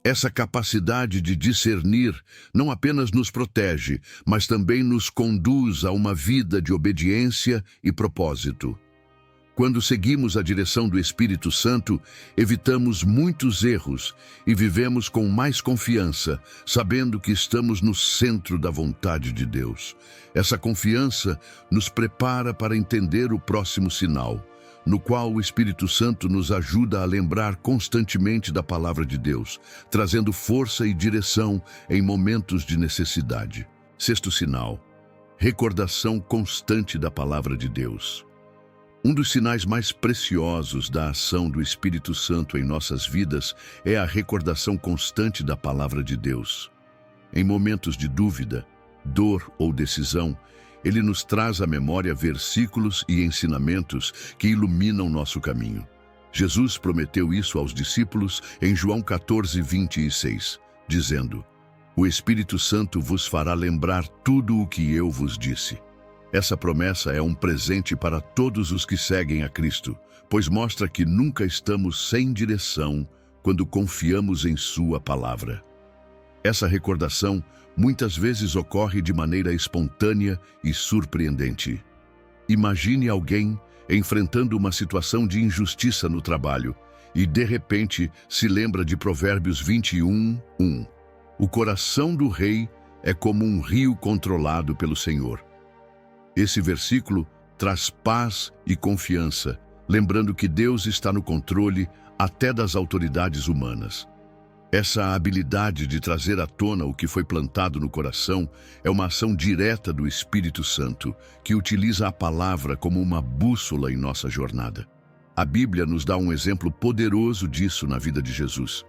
Essa capacidade de discernir não apenas nos protege, mas também nos conduz a uma vida de obediência e propósito. Quando seguimos a direção do Espírito Santo, evitamos muitos erros e vivemos com mais confiança, sabendo que estamos no centro da vontade de Deus. Essa confiança nos prepara para entender o próximo sinal, no qual o Espírito Santo nos ajuda a lembrar constantemente da palavra de Deus, trazendo força e direção em momentos de necessidade. Sexto sinal: recordação constante da palavra de Deus. Um dos sinais mais preciosos da ação do Espírito Santo em nossas vidas é a recordação constante da palavra de Deus. Em momentos de dúvida, dor ou decisão, Ele nos traz à memória versículos e ensinamentos que iluminam nosso caminho. Jesus prometeu isso aos discípulos em João 14, 26, dizendo: "O Espírito Santo vos fará lembrar tudo o que eu vos disse." Essa promessa é um presente para todos os que seguem a Cristo, pois mostra que nunca estamos sem direção quando confiamos em Sua palavra. Essa recordação muitas vezes ocorre de maneira espontânea e surpreendente. Imagine alguém enfrentando uma situação de injustiça no trabalho e, de repente, se lembra de Provérbios 21:1. O coração do rei é como um rio controlado pelo Senhor. Esse versículo traz paz e confiança, lembrando que Deus está no controle até das autoridades humanas. Essa habilidade de trazer à tona o que foi plantado no coração é uma ação direta do Espírito Santo, que utiliza a palavra como uma bússola em nossa jornada. A Bíblia nos dá um exemplo poderoso disso na vida de Jesus.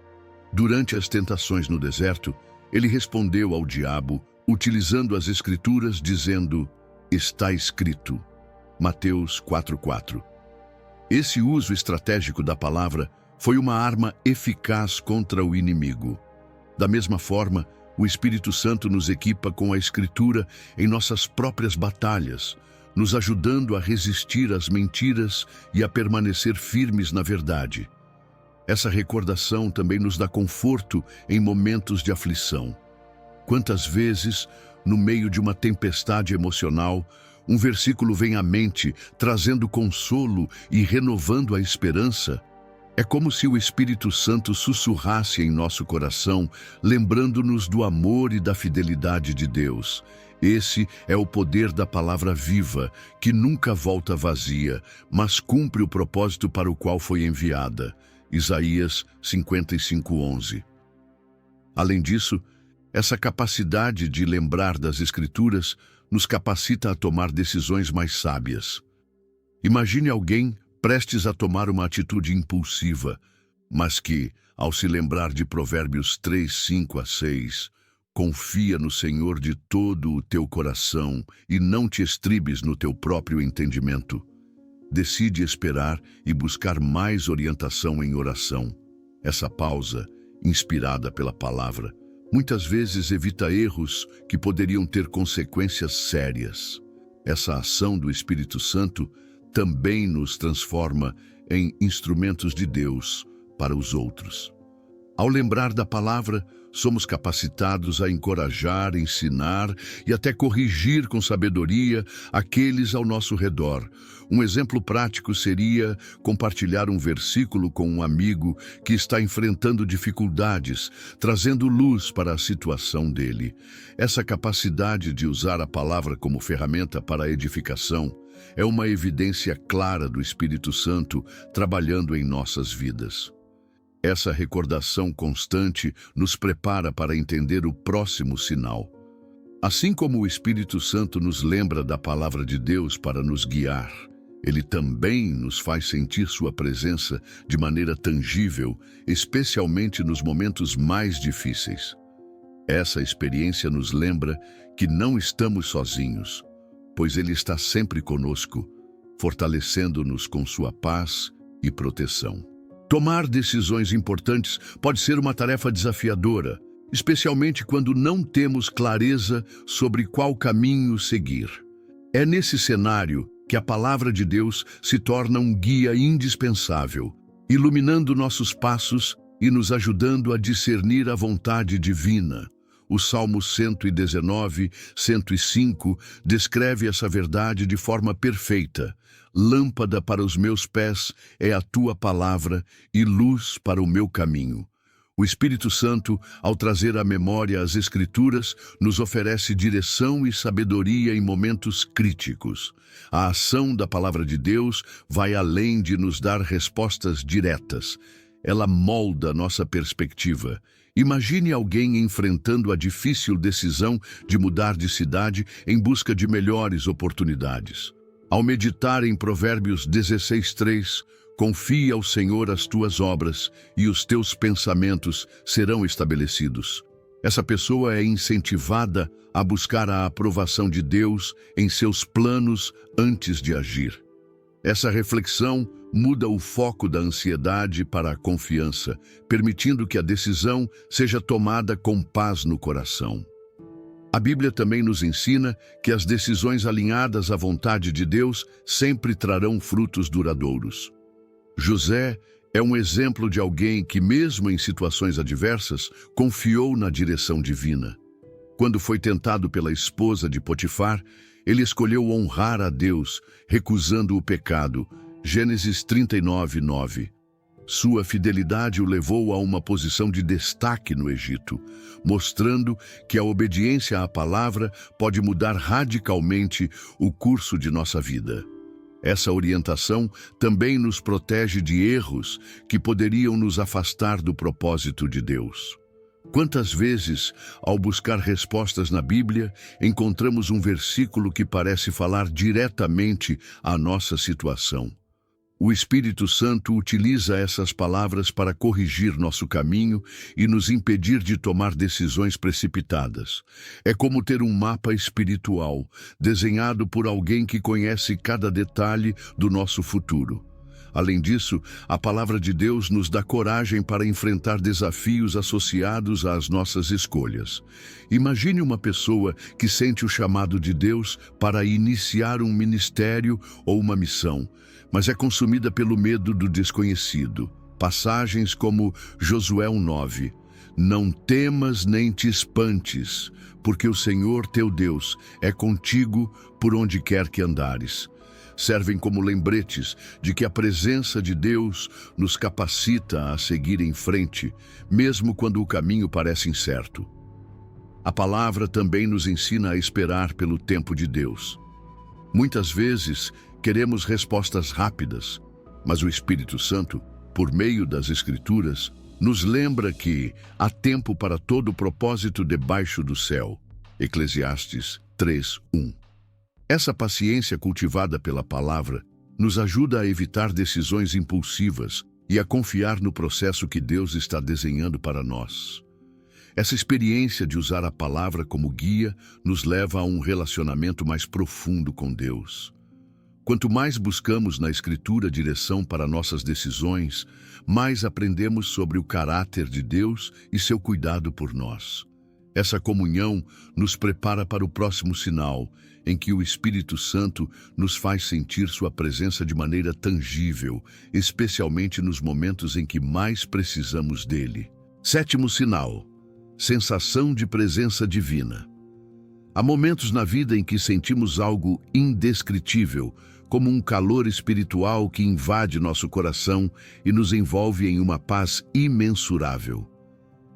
Durante as tentações no deserto, ele respondeu ao diabo, utilizando as Escrituras, dizendo: "Está escrito." Mateus 4:4. Esse uso estratégico da palavra foi uma arma eficaz contra o inimigo. Da mesma forma, o Espírito Santo nos equipa com a Escritura em nossas próprias batalhas, nos ajudando a resistir às mentiras e a permanecer firmes na verdade. Essa recordação também nos dá conforto em momentos de aflição. Quantas vezes, no meio de uma tempestade emocional, um versículo vem à mente, trazendo consolo e renovando a esperança? É como se o Espírito Santo sussurrasse em nosso coração, lembrando-nos do amor e da fidelidade de Deus. Esse é o poder da palavra viva, que nunca volta vazia, mas cumpre o propósito para o qual foi enviada. Isaías 55:11. Além disso, essa capacidade de lembrar das Escrituras nos capacita a tomar decisões mais sábias. Imagine alguém prestes a tomar uma atitude impulsiva, mas que, ao se lembrar de Provérbios 3:5-6, confia no Senhor de todo o teu coração e não te estribes no teu próprio entendimento. Decide esperar e buscar mais orientação em oração. Essa pausa, inspirada pela palavra, muitas vezes evita erros que poderiam ter consequências sérias. Essa ação do Espírito Santo também nos transforma em instrumentos de Deus para os outros. Ao lembrar da palavra, somos capacitados a encorajar, ensinar e até corrigir com sabedoria aqueles ao nosso redor. Um exemplo prático seria compartilhar um versículo com um amigo que está enfrentando dificuldades, trazendo luz para a situação dele. Essa capacidade de usar a palavra como ferramenta para a edificação é uma evidência clara do Espírito Santo trabalhando em nossas vidas. Essa recordação constante nos prepara para entender o próximo sinal. Assim como o Espírito Santo nos lembra da palavra de Deus para nos guiar, ele também nos faz sentir sua presença de maneira tangível, especialmente nos momentos mais difíceis. Essa experiência nos lembra que não estamos sozinhos, pois ele está sempre conosco, fortalecendo-nos com sua paz e proteção. Tomar decisões importantes pode ser uma tarefa desafiadora, especialmente quando não temos clareza sobre qual caminho seguir. É nesse cenário que a palavra de Deus se torna um guia indispensável, iluminando nossos passos e nos ajudando a discernir a vontade divina. O Salmo 119, 105 descreve essa verdade de forma perfeita. Lâmpada para os meus pés é a tua palavra e luz para o meu caminho. O Espírito Santo, ao trazer à memória as Escrituras, nos oferece direção e sabedoria em momentos críticos. A ação da palavra de Deus vai além de nos dar respostas diretas. Ela molda nossa perspectiva. Imagine alguém enfrentando a difícil decisão de mudar de cidade em busca de melhores oportunidades. Ao meditar em Provérbios 16:3, confia ao Senhor as tuas obras e os teus pensamentos serão estabelecidos. Essa pessoa é incentivada a buscar a aprovação de Deus em seus planos antes de agir. Essa reflexão muda o foco da ansiedade para a confiança, permitindo que a decisão seja tomada com paz no coração. A Bíblia também nos ensina que as decisões alinhadas à vontade de Deus sempre trarão frutos duradouros. José é um exemplo de alguém que, mesmo em situações adversas, confiou na direção divina. Quando foi tentado pela esposa de Potifar, ele escolheu honrar a Deus, recusando o pecado. Gênesis 39:9. Sua fidelidade o levou a uma posição de destaque no Egito, mostrando que a obediência à palavra pode mudar radicalmente o curso de nossa vida. Essa orientação também nos protege de erros que poderiam nos afastar do propósito de Deus. Quantas vezes, ao buscar respostas na Bíblia, encontramos um versículo que parece falar diretamente à nossa situação? O Espírito Santo utiliza essas palavras para corrigir nosso caminho e nos impedir de tomar decisões precipitadas. É como ter um mapa espiritual, desenhado por alguém que conhece cada detalhe do nosso futuro. Além disso, a palavra de Deus nos dá coragem para enfrentar desafios associados às nossas escolhas. Imagine uma pessoa que sente o chamado de Deus para iniciar um ministério ou uma missão, mas é consumida pelo medo do desconhecido. Passagens como Josué 1:9. Não temas nem te espantes, porque o Senhor teu Deus é contigo por onde quer que andares. Servem como lembretes de que a presença de Deus nos capacita a seguir em frente, mesmo quando o caminho parece incerto. A palavra também nos ensina a esperar pelo tempo de Deus. Muitas vezes queremos respostas rápidas, mas o Espírito Santo por meio das Escrituras, nos lembra que há tempo para todo propósito debaixo do céu. Eclesiastes 3:1. Essa paciência cultivada pela palavra nos ajuda a evitar decisões impulsivas e a confiar no processo que Deus está desenhando para nós. Essa experiência de usar a palavra como guia nos leva a um relacionamento mais profundo com Deus. Quanto mais buscamos na Escritura direção para nossas decisões, mais aprendemos sobre o caráter de Deus e seu cuidado por nós. Essa comunhão nos prepara para o próximo sinal, em que o Espírito Santo nos faz sentir sua presença de maneira tangível, especialmente nos momentos em que mais precisamos dele. Sétimo sinal: sensação de presença divina. Há momentos na vida em que sentimos algo indescritível, como um calor espiritual que invade nosso coração e nos envolve em uma paz imensurável.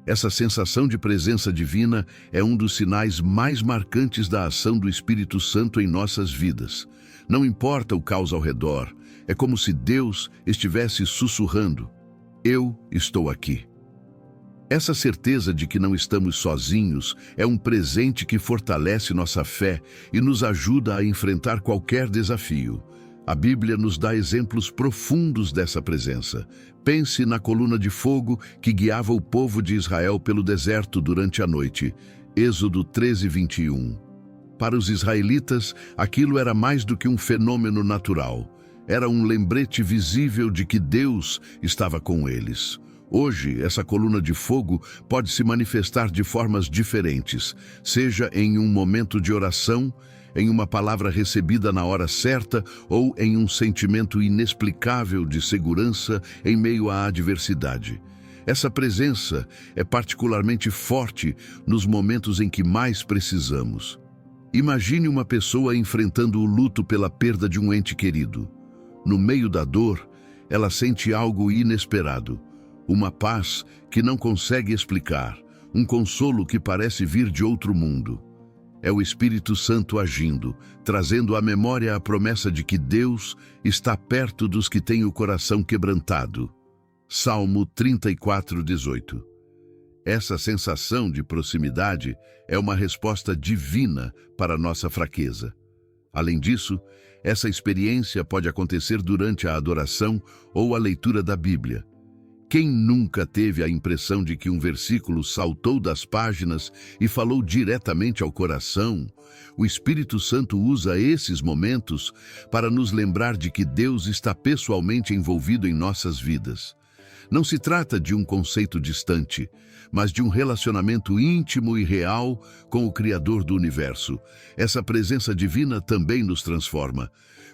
Essa sensação de presença divina é um dos sinais mais marcantes da ação do Espírito Santo em nossas vidas. Não importa o caos ao redor, é como se Deus estivesse sussurrando: "Eu estou aqui." Essa certeza de que não estamos sozinhos é um presente que fortalece nossa fé e nos ajuda a enfrentar qualquer desafio. A Bíblia nos dá exemplos profundos dessa presença. Pense na coluna de fogo que guiava o povo de Israel pelo deserto durante a noite. Êxodo 13:21. Para os israelitas, aquilo era mais do que um fenômeno natural. Era um lembrete visível de que Deus estava com eles. Hoje, essa coluna de fogo pode se manifestar de formas diferentes, seja em um momento de oração, em uma palavra recebida na hora certa ou em um sentimento inexplicável de segurança em meio à adversidade. Essa presença é particularmente forte nos momentos em que mais precisamos. Imagine uma pessoa enfrentando o luto pela perda de um ente querido. No meio da dor, ela sente algo inesperado. Uma paz que não consegue explicar, um consolo que parece vir de outro mundo. É o Espírito Santo agindo, trazendo à memória a promessa de que Deus está perto dos que têm o coração quebrantado. Salmo 34:18. Essa sensação de proximidade é uma resposta divina para nossa fraqueza. Além disso, essa experiência pode acontecer durante a adoração ou a leitura da Bíblia. Quem nunca teve a impressão de que um versículo saltou das páginas e falou diretamente ao coração? O Espírito Santo usa esses momentos para nos lembrar de que Deus está pessoalmente envolvido em nossas vidas. Não se trata de um conceito distante, mas de um relacionamento íntimo e real com o Criador do universo. Essa presença divina também nos transforma.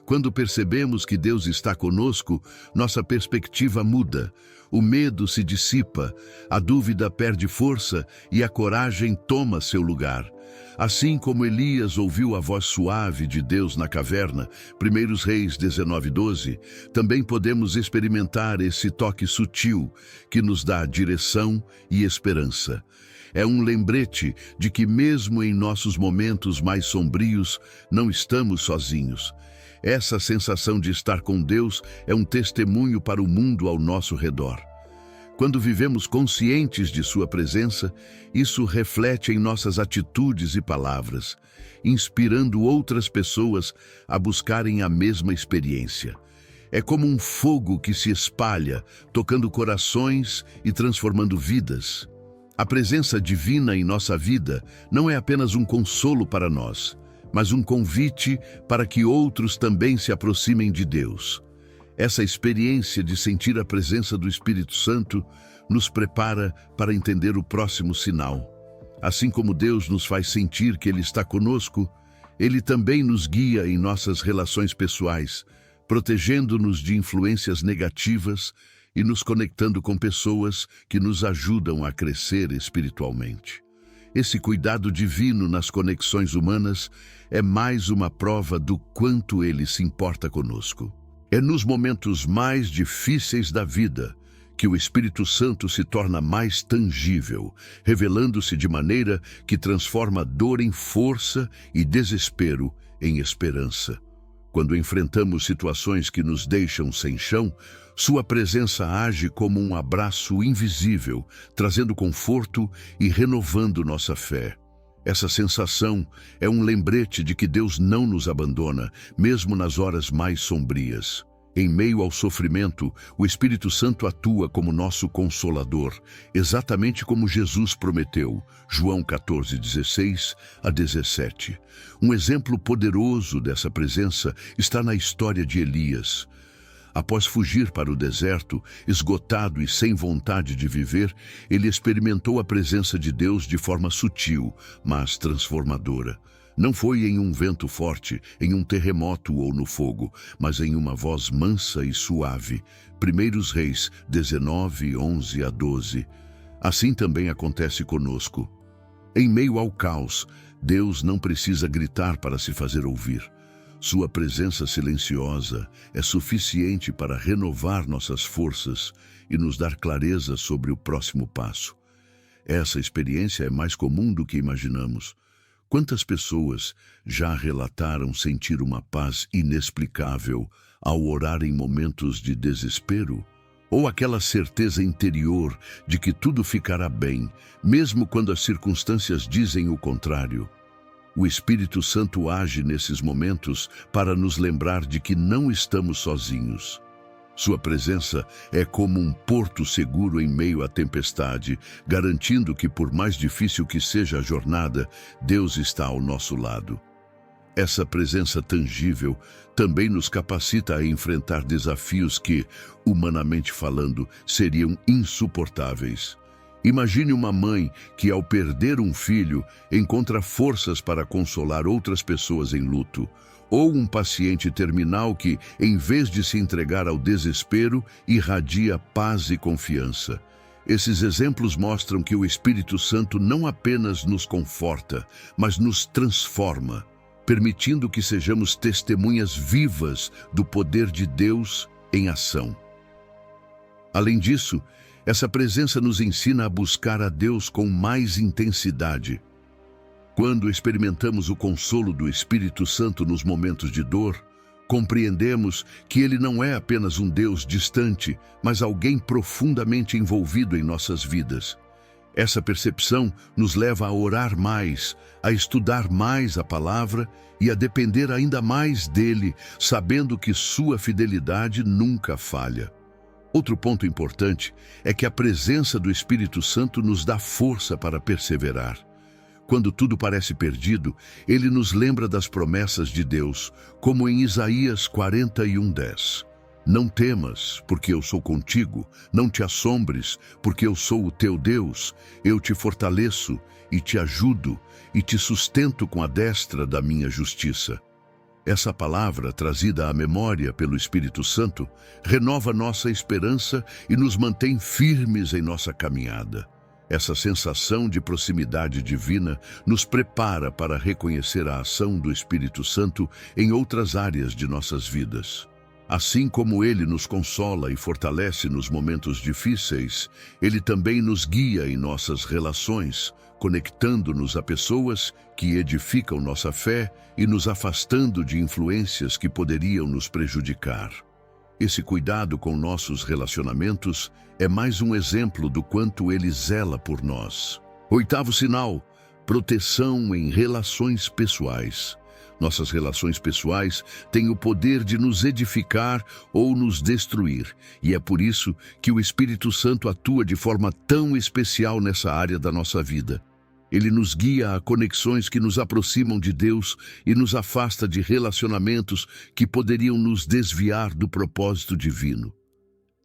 Quando percebemos que Deus está conosco, nossa perspectiva muda. O medo se dissipa, a dúvida perde força e a coragem toma seu lugar. Assim como Elias ouviu a voz suave de Deus na caverna, 1 Reis 19:12, também podemos experimentar esse toque sutil que nos dá direção e esperança. É um lembrete de que mesmo em nossos momentos mais sombrios, não estamos sozinhos. Essa sensação de estar com Deus é um testemunho para o mundo ao nosso redor. Quando vivemos conscientes de sua presença, isso reflete em nossas atitudes e palavras, inspirando outras pessoas a buscarem a mesma experiência. É como um fogo que se espalha, tocando corações e transformando vidas. A presença divina em nossa vida não é apenas um consolo para nós, mas um convite para que outros também se aproximem de Deus. Essa experiência de sentir a presença do Espírito Santo nos prepara para entender o próximo sinal. Assim como Deus nos faz sentir que Ele está conosco, Ele também nos guia em nossas relações pessoais, protegendo-nos de influências negativas e nos conectando com pessoas que nos ajudam a crescer espiritualmente. Esse cuidado divino nas conexões humanas é mais uma prova do quanto Ele se importa conosco. É nos momentos mais difíceis da vida que o Espírito Santo se torna mais tangível, revelando-se de maneira que transforma dor em força e desespero em esperança. Quando enfrentamos situações que nos deixam sem chão, sua presença age como um abraço invisível, trazendo conforto e renovando nossa fé. Essa sensação é um lembrete de que Deus não nos abandona, mesmo nas horas mais sombrias. Em meio ao sofrimento, o Espírito Santo atua como nosso consolador, exatamente como Jesus prometeu, João 14:16 a 17. Um exemplo poderoso dessa presença está na história de Elias. Após fugir para o deserto, esgotado e sem vontade de viver, ele experimentou a presença de Deus de forma sutil, mas transformadora. Não foi em um vento forte, em um terremoto ou no fogo, mas em uma voz mansa e suave. 1 Reis 19, 11 a 12. Assim também acontece conosco. Em meio ao caos, Deus não precisa gritar para se fazer ouvir. Sua presença silenciosa é suficiente para renovar nossas forças e nos dar clareza sobre o próximo passo. Essa experiência é mais comum do que imaginamos. Quantas pessoas já relataram sentir uma paz inexplicável ao orar em momentos de desespero? Ou aquela certeza interior de que tudo ficará bem, mesmo quando as circunstâncias dizem o contrário? O Espírito Santo age nesses momentos para nos lembrar de que não estamos sozinhos. Sua presença é como um porto seguro em meio à tempestade, garantindo que, por mais difícil que seja a jornada, Deus está ao nosso lado. Essa presença tangível também nos capacita a enfrentar desafios que, humanamente falando, seriam insuportáveis. Imagine uma mãe que, ao perder um filho, encontra forças para consolar outras pessoas em luto. Ou um paciente terminal que, em vez de se entregar ao desespero, irradia paz e confiança. Esses exemplos mostram que o Espírito Santo não apenas nos conforta, mas nos transforma, permitindo que sejamos testemunhas vivas do poder de Deus em ação. Além disso, essa presença nos ensina a buscar a Deus com mais intensidade. Quando experimentamos o consolo do Espírito Santo nos momentos de dor, compreendemos que Ele não é apenas um Deus distante, mas alguém profundamente envolvido em nossas vidas. Essa percepção nos leva a orar mais, a estudar mais a palavra e a depender ainda mais dele, sabendo que sua fidelidade nunca falha. Outro ponto importante é que a presença do Espírito Santo nos dá força para perseverar. Quando tudo parece perdido, ele nos lembra das promessas de Deus, como em Isaías 41:10. Não temas, porque eu sou contigo, não te assombres, porque eu sou o teu Deus, eu te fortaleço e te ajudo e te sustento com a destra da minha justiça. Essa palavra, trazida à memória pelo Espírito Santo, renova nossa esperança e nos mantém firmes em nossa caminhada. Essa sensação de proximidade divina nos prepara para reconhecer a ação do Espírito Santo em outras áreas de nossas vidas. Assim como ele nos consola e fortalece nos momentos difíceis, ele também nos guia em nossas relações, conectando-nos a pessoas que edificam nossa fé e nos afastando de influências que poderiam nos prejudicar. Esse cuidado com nossos relacionamentos é mais um exemplo do quanto ele zela por nós. Oitavo sinal: proteção em relações pessoais. Nossas relações pessoais têm o poder de nos edificar ou nos destruir, e é por isso que o Espírito Santo atua de forma tão especial nessa área da nossa vida. Ele nos guia a conexões que nos aproximam de Deus e nos afasta de relacionamentos que poderiam nos desviar do propósito divino.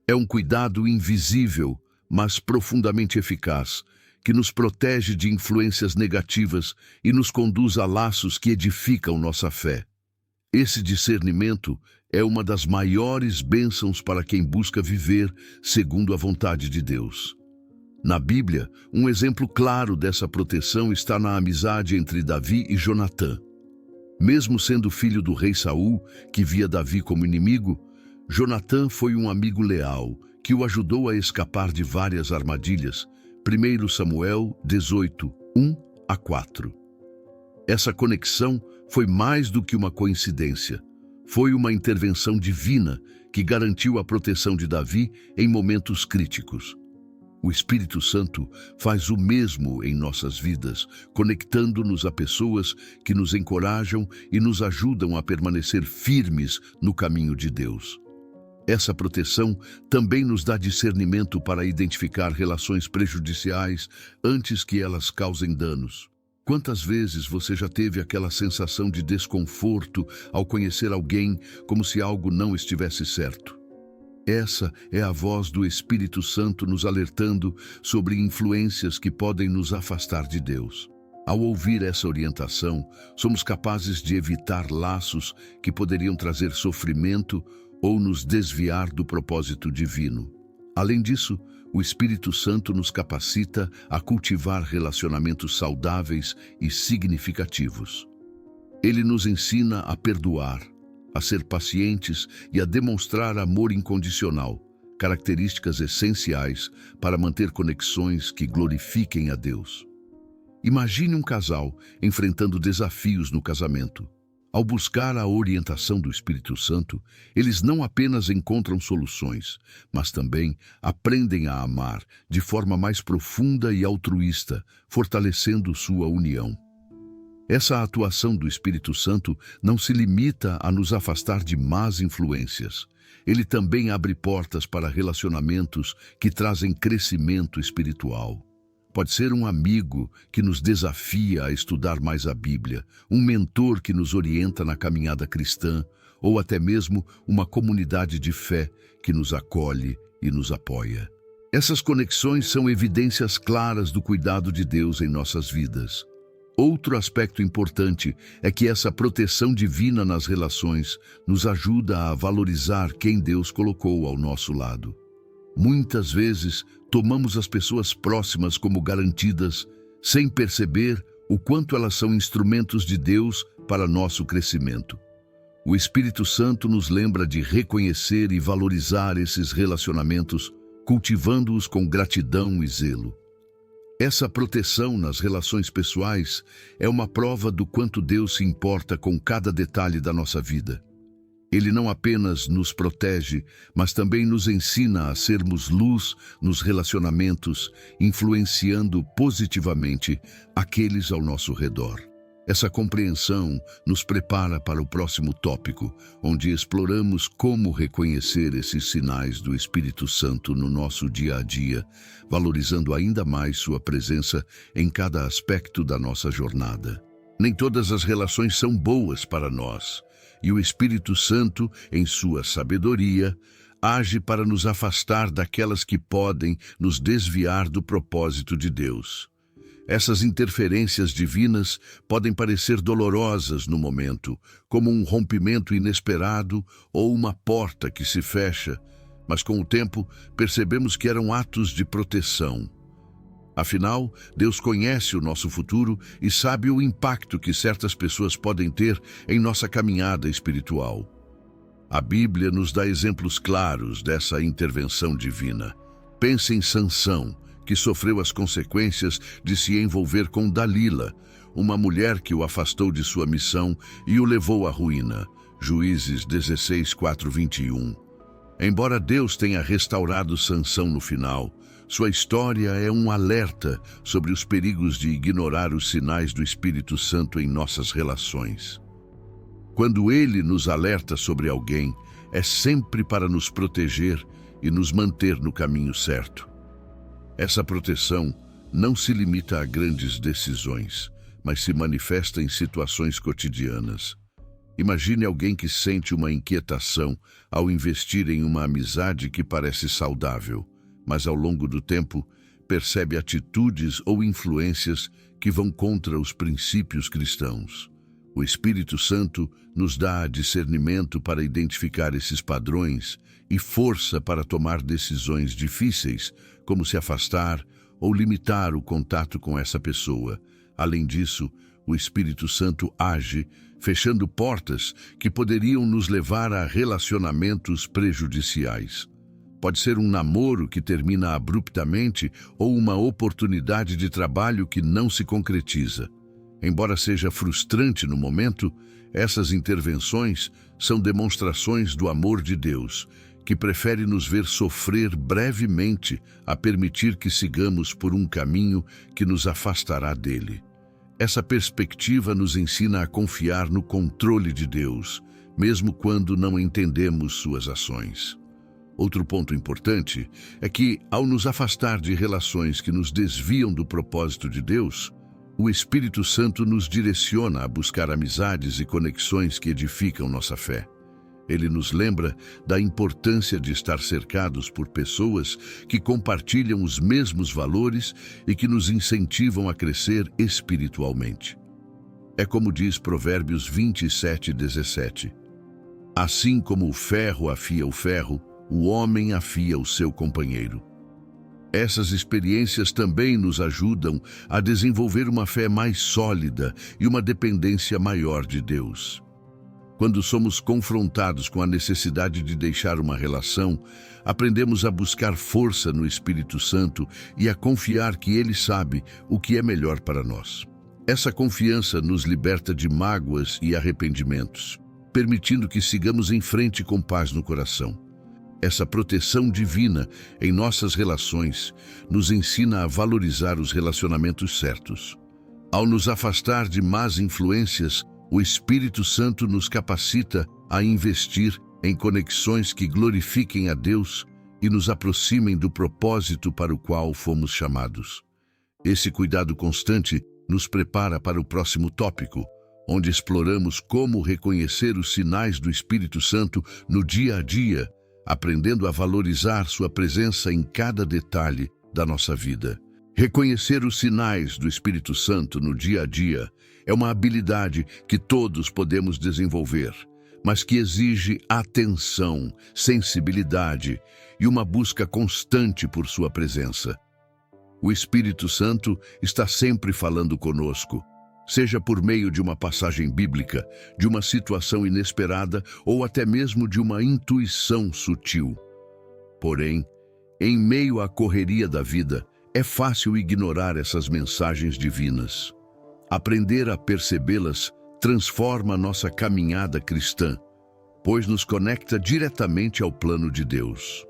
É um cuidado invisível, mas profundamente eficaz, que nos protege de influências negativas e nos conduz a laços que edificam nossa fé. Esse discernimento é uma das maiores bênçãos para quem busca viver segundo a vontade de Deus. Na Bíblia, um exemplo claro dessa proteção está na amizade entre Davi e Jonatã. Mesmo sendo filho do rei Saul, que via Davi como inimigo, Jonatã foi um amigo leal, que o ajudou a escapar de várias armadilhas. 1 Samuel 18, 1 a 4. Essa conexão foi mais do que uma coincidência. Foi uma intervenção divina que garantiu a proteção de Davi em momentos críticos. O Espírito Santo faz o mesmo em nossas vidas, conectando-nos a pessoas que nos encorajam e nos ajudam a permanecer firmes no caminho de Deus. Essa proteção também nos dá discernimento para identificar relações prejudiciais antes que elas causem danos. Quantas vezes você já teve aquela sensação de desconforto ao conhecer alguém como se algo não estivesse certo? Essa é a voz do Espírito Santo nos alertando sobre influências que podem nos afastar de Deus. Ao ouvir essa orientação, somos capazes de evitar laços que poderiam trazer sofrimento ou nos desviar do propósito divino. Além disso, o Espírito Santo nos capacita a cultivar relacionamentos saudáveis e significativos. Ele nos ensina a perdoar, a ser pacientes e a demonstrar amor incondicional, características essenciais para manter conexões que glorifiquem a Deus. Imagine um casal enfrentando desafios no casamento. Ao buscar a orientação do Espírito Santo, eles não apenas encontram soluções, mas também aprendem a amar de forma mais profunda e altruísta, fortalecendo sua união. Essa atuação do Espírito Santo não se limita a nos afastar de más influências. Ele também abre portas para relacionamentos que trazem crescimento espiritual. Pode ser um amigo que nos desafia a estudar mais a Bíblia, um mentor que nos orienta na caminhada cristã, ou até mesmo uma comunidade de fé que nos acolhe e nos apoia. Essas conexões são evidências claras do cuidado de Deus em nossas vidas. Outro aspecto importante é que essa proteção divina nas relações nos ajuda a valorizar quem Deus colocou ao nosso lado. Muitas vezes, tomamos as pessoas próximas como garantidas, sem perceber o quanto elas são instrumentos de Deus para nosso crescimento. O Espírito Santo nos lembra de reconhecer e valorizar esses relacionamentos, cultivando-os com gratidão e zelo. Essa proteção nas relações pessoais é uma prova do quanto Deus se importa com cada detalhe da nossa vida. Ele não apenas nos protege, mas também nos ensina a sermos luz nos relacionamentos, influenciando positivamente aqueles ao nosso redor. Essa compreensão nos prepara para o próximo tópico, onde exploramos como reconhecer esses sinais do Espírito Santo no nosso dia a dia, valorizando ainda mais sua presença em cada aspecto da nossa jornada. Nem todas as relações são boas para nós, e o Espírito Santo, em sua sabedoria, age para nos afastar daquelas que podem nos desviar do propósito de Deus. Essas interferências divinas podem parecer dolorosas no momento, como um rompimento inesperado ou uma porta que se fecha, mas com o tempo percebemos que eram atos de proteção. Afinal, Deus conhece o nosso futuro e sabe o impacto que certas pessoas podem ter em nossa caminhada espiritual. A Bíblia nos dá exemplos claros dessa intervenção divina. Pense em Sansão, que sofreu as consequências de se envolver com Dalila, uma mulher que o afastou de sua missão e o levou à ruína. Juízes 16:4-21. Embora Deus tenha restaurado Sansão no final, sua história é um alerta sobre os perigos de ignorar os sinais do Espírito Santo em nossas relações. Quando ele nos alerta sobre alguém, é sempre para nos proteger e nos manter no caminho certo. Essa proteção não se limita a grandes decisões, mas se manifesta em situações cotidianas. Imagine alguém que sente uma inquietação ao investir em uma amizade que parece saudável, mas ao longo do tempo percebe atitudes ou influências que vão contra os princípios cristãos. O Espírito Santo nos dá discernimento para identificar esses padrões e força para tomar decisões difíceis, como se afastar ou limitar o contato com essa pessoa. Além disso, o Espírito Santo age, fechando portas que poderiam nos levar a relacionamentos prejudiciais. Pode ser um namoro que termina abruptamente ou uma oportunidade de trabalho que não se concretiza. Embora seja frustrante no momento, essas intervenções são demonstrações do amor de Deus, que prefere nos ver sofrer brevemente a permitir que sigamos por um caminho que nos afastará dele. Essa perspectiva nos ensina a confiar no controle de Deus, mesmo quando não entendemos suas ações. Outro ponto importante é que, ao nos afastar de relações que nos desviam do propósito de Deus, o Espírito Santo nos direciona a buscar amizades e conexões que edificam nossa fé. Ele nos lembra da importância de estar cercados por pessoas que compartilham os mesmos valores e que nos incentivam a crescer espiritualmente. É como diz Provérbios 27:17. Assim como o ferro afia o ferro, o homem afia o seu companheiro. Essas experiências também nos ajudam a desenvolver uma fé mais sólida e uma dependência maior de Deus. Quando somos confrontados com a necessidade de deixar uma relação, aprendemos a buscar força no Espírito Santo e a confiar que Ele sabe o que é melhor para nós. Essa confiança nos liberta de mágoas e arrependimentos, permitindo que sigamos em frente com paz no coração. Essa proteção divina em nossas relações nos ensina a valorizar os relacionamentos certos. Ao nos afastar de más influências, o Espírito Santo nos capacita a investir em conexões que glorifiquem a Deus e nos aproximem do propósito para o qual fomos chamados. Esse cuidado constante nos prepara para o próximo tópico, onde exploramos como reconhecer os sinais do Espírito Santo no dia a dia, aprendendo a valorizar sua presença em cada detalhe da nossa vida. Reconhecer os sinais do Espírito Santo no dia a dia é uma habilidade que todos podemos desenvolver, mas que exige atenção, sensibilidade e uma busca constante por sua presença. O Espírito Santo está sempre falando conosco, seja por meio de uma passagem bíblica, de uma situação inesperada ou até mesmo de uma intuição sutil. Porém, em meio à correria da vida, é fácil ignorar essas mensagens divinas. Aprender a percebê-las transforma nossa caminhada cristã, pois nos conecta diretamente ao plano de Deus.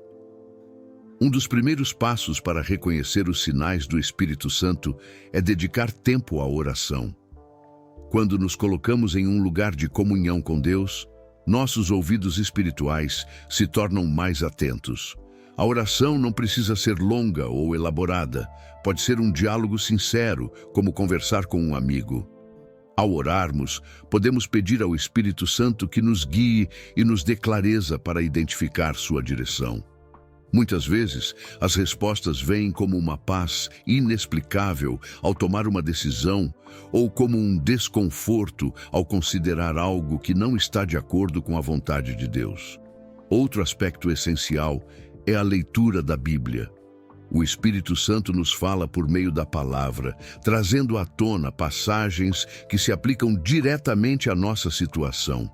Um dos primeiros passos para reconhecer os sinais do Espírito Santo é dedicar tempo à oração. Quando nos colocamos em um lugar de comunhão com Deus, nossos ouvidos espirituais se tornam mais atentos. A oração não precisa ser longa ou elaborada, pode ser um diálogo sincero, como conversar com um amigo. Ao orarmos, podemos pedir ao Espírito Santo que nos guie e nos dê clareza para identificar sua direção. Muitas vezes, as respostas vêm como uma paz inexplicável ao tomar uma decisão ou como um desconforto ao considerar algo que não está de acordo com a vontade de Deus. Outro aspecto essencial é a leitura da Bíblia. O Espírito Santo nos fala por meio da palavra, trazendo à tona passagens que se aplicam diretamente à nossa situação.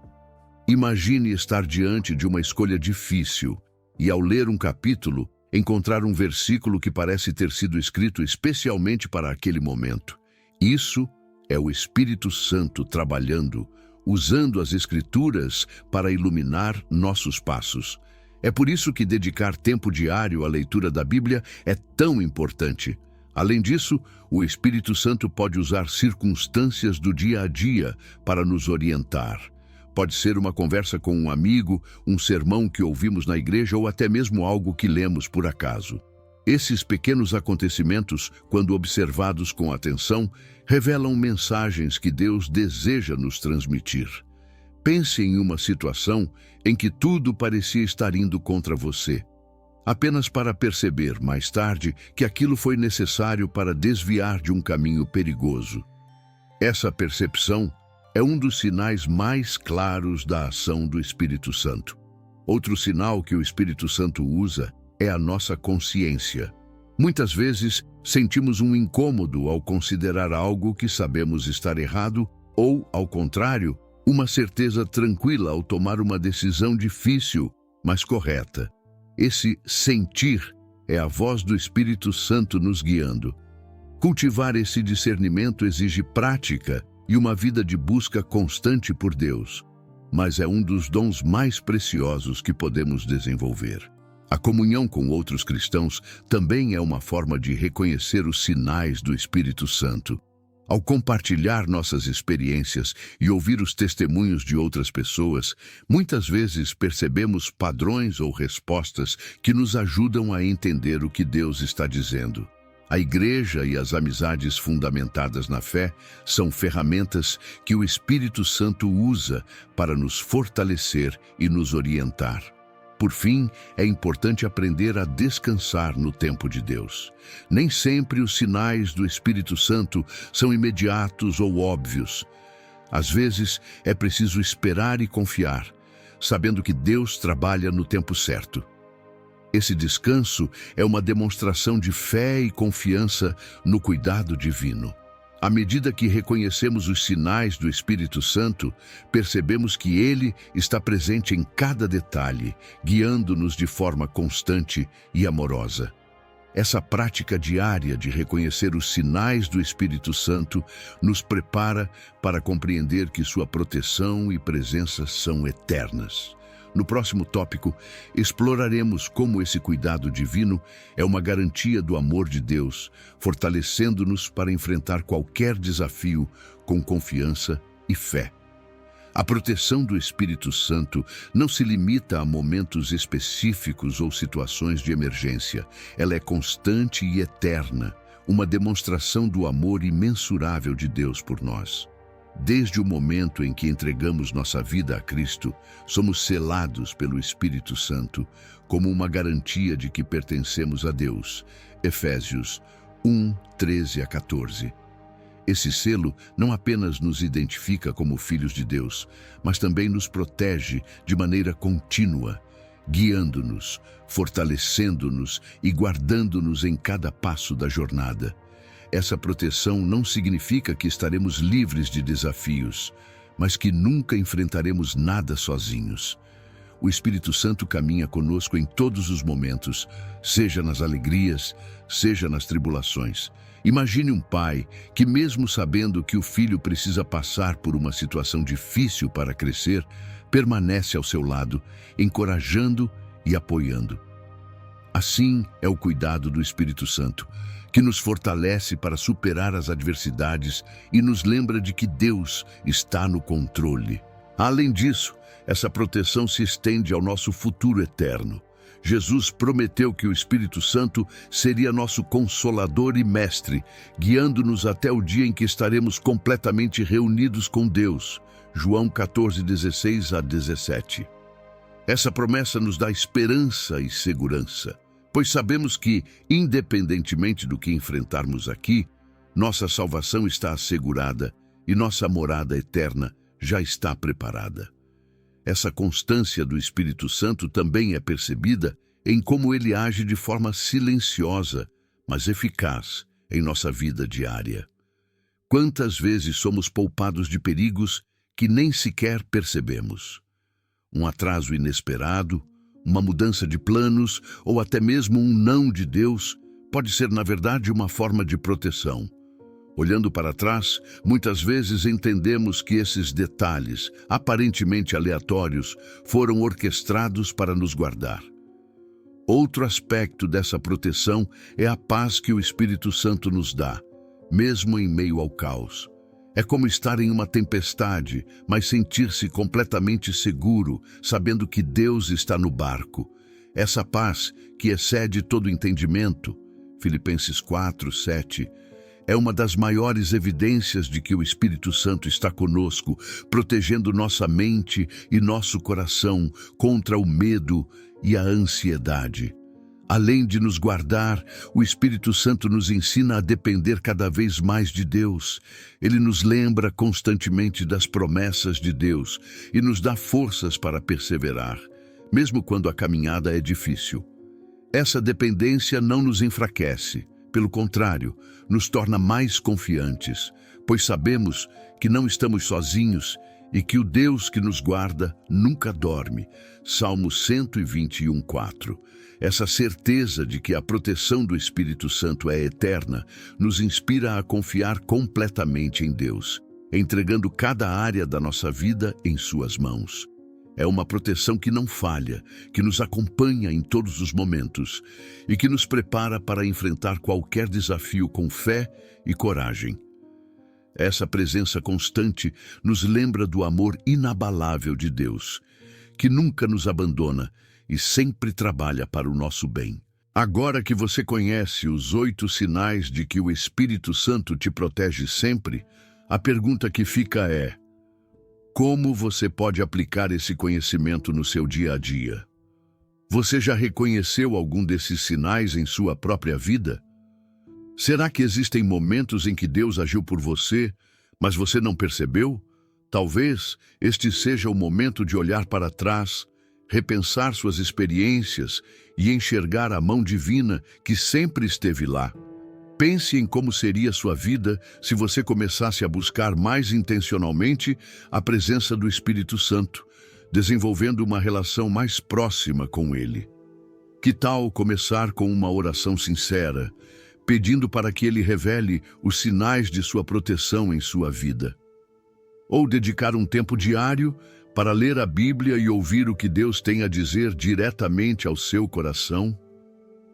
Imagine estar diante de uma escolha difícil e, ao ler um capítulo, encontrar um versículo que parece ter sido escrito especialmente para aquele momento. Isso é o Espírito Santo trabalhando, usando as Escrituras para iluminar nossos passos. É por isso que dedicar tempo diário à leitura da Bíblia é tão importante. Além disso, o Espírito Santo pode usar circunstâncias do dia a dia para nos orientar. Pode ser uma conversa com um amigo, um sermão que ouvimos na igreja ou até mesmo algo que lemos por acaso. Esses pequenos acontecimentos, quando observados com atenção, revelam mensagens que Deus deseja nos transmitir. Pense em uma situação em que tudo parecia estar indo contra você, apenas para perceber mais tarde que aquilo foi necessário para desviar de um caminho perigoso. Essa percepção é um dos sinais mais claros da ação do Espírito Santo. Outro sinal que o Espírito Santo usa é a nossa consciência. Muitas vezes, sentimos um incômodo ao considerar algo que sabemos estar errado ou, ao contrário, uma certeza tranquila ao tomar uma decisão difícil, mas correta. Esse sentir é a voz do Espírito Santo nos guiando. Cultivar esse discernimento exige prática e uma vida de busca constante por Deus, mas é um dos dons mais preciosos que podemos desenvolver. A comunhão com outros cristãos também é uma forma de reconhecer os sinais do Espírito Santo. Ao compartilhar nossas experiências e ouvir os testemunhos de outras pessoas, muitas vezes percebemos padrões ou respostas que nos ajudam a entender o que Deus está dizendo. A igreja e as amizades fundamentadas na fé são ferramentas que o Espírito Santo usa para nos fortalecer e nos orientar. Por fim, é importante aprender a descansar no tempo de Deus. Nem sempre os sinais do Espírito Santo são imediatos ou óbvios. Às vezes, é preciso esperar e confiar, sabendo que Deus trabalha no tempo certo. Esse descanso é uma demonstração de fé e confiança no cuidado divino. À medida que reconhecemos os sinais do Espírito Santo, percebemos que Ele está presente em cada detalhe, guiando-nos de forma constante e amorosa. Essa prática diária de reconhecer os sinais do Espírito Santo nos prepara para compreender que sua proteção e presença são eternas. No próximo tópico, exploraremos como esse cuidado divino é uma garantia do amor de Deus, fortalecendo-nos para enfrentar qualquer desafio com confiança e fé. A proteção do Espírito Santo não se limita a momentos específicos ou situações de emergência. Ela é constante e eterna, uma demonstração do amor imensurável de Deus por nós. Desde o momento em que entregamos nossa vida a Cristo, somos selados pelo Espírito Santo como uma garantia de que pertencemos a Deus. Efésios 1, 13 a 14. Esse selo não apenas nos identifica como filhos de Deus, mas também nos protege de maneira contínua, guiando-nos, fortalecendo-nos e guardando-nos em cada passo da jornada. Essa proteção não significa que estaremos livres de desafios, mas que nunca enfrentaremos nada sozinhos. O Espírito Santo caminha conosco em todos os momentos, seja nas alegrias, seja nas tribulações. Imagine um pai que, mesmo sabendo que o filho precisa passar por uma situação difícil para crescer, permanece ao seu lado, encorajando e apoiando. Assim é o cuidado do Espírito Santo, que nos fortalece para superar as adversidades e nos lembra de que Deus está no controle. Além disso, essa proteção se estende ao nosso futuro eterno. Jesus prometeu que o Espírito Santo seria nosso consolador e mestre, guiando-nos até o dia em que estaremos completamente reunidos com Deus. João 14, 16 a 17. Essa promessa nos dá esperança e segurança, pois sabemos que, independentemente do que enfrentarmos aqui, nossa salvação está assegurada e nossa morada eterna já está preparada. Essa constância do Espírito Santo também é percebida em como ele age de forma silenciosa, mas eficaz em nossa vida diária. Quantas vezes somos poupados de perigos que nem sequer percebemos? Um atraso inesperado, uma mudança de planos ou até mesmo um não de Deus pode ser, na verdade, uma forma de proteção. Olhando para trás, muitas vezes entendemos que esses detalhes, aparentemente aleatórios, foram orquestrados para nos guardar. Outro aspecto dessa proteção é a paz que o Espírito Santo nos dá, mesmo em meio ao caos. É como estar em uma tempestade, mas sentir-se completamente seguro, sabendo que Deus está no barco. Essa paz, que excede todo entendimento, Filipenses 4, 7, é uma das maiores evidências de que o Espírito Santo está conosco, protegendo nossa mente e nosso coração contra o medo e a ansiedade. Além de nos guardar, o Espírito Santo nos ensina a depender cada vez mais de Deus. Ele nos lembra constantemente das promessas de Deus e nos dá forças para perseverar, mesmo quando a caminhada é difícil. Essa dependência não nos enfraquece, pelo contrário, nos torna mais confiantes, pois sabemos que não estamos sozinhos e que o Deus que nos guarda nunca dorme. Salmo 121:4. Essa certeza de que a proteção do Espírito Santo é eterna nos inspira a confiar completamente em Deus, entregando cada área da nossa vida em suas mãos. É uma proteção que não falha, que nos acompanha em todos os momentos e que nos prepara para enfrentar qualquer desafio com fé e coragem. Essa presença constante nos lembra do amor inabalável de Deus, que nunca nos abandona e sempre trabalha para o nosso bem. Agora que você conhece os 8 sinais de que o Espírito Santo te protege sempre, a pergunta que fica é: como você pode aplicar esse conhecimento no seu dia a dia? Você já reconheceu algum desses sinais em sua própria vida? Será que existem momentos em que Deus agiu por você, mas você não percebeu? Talvez este seja o momento de olhar para trás, repensar suas experiências e enxergar a mão divina que sempre esteve lá. Pense em como seria sua vida se você começasse a buscar mais intencionalmente a presença do Espírito Santo, desenvolvendo uma relação mais próxima com Ele. Que tal começar com uma oração sincera, pedindo para que Ele revele os sinais de sua proteção em sua vida? Ou dedicar um tempo diário para ler a Bíblia e ouvir o que Deus tem a dizer diretamente ao seu coração?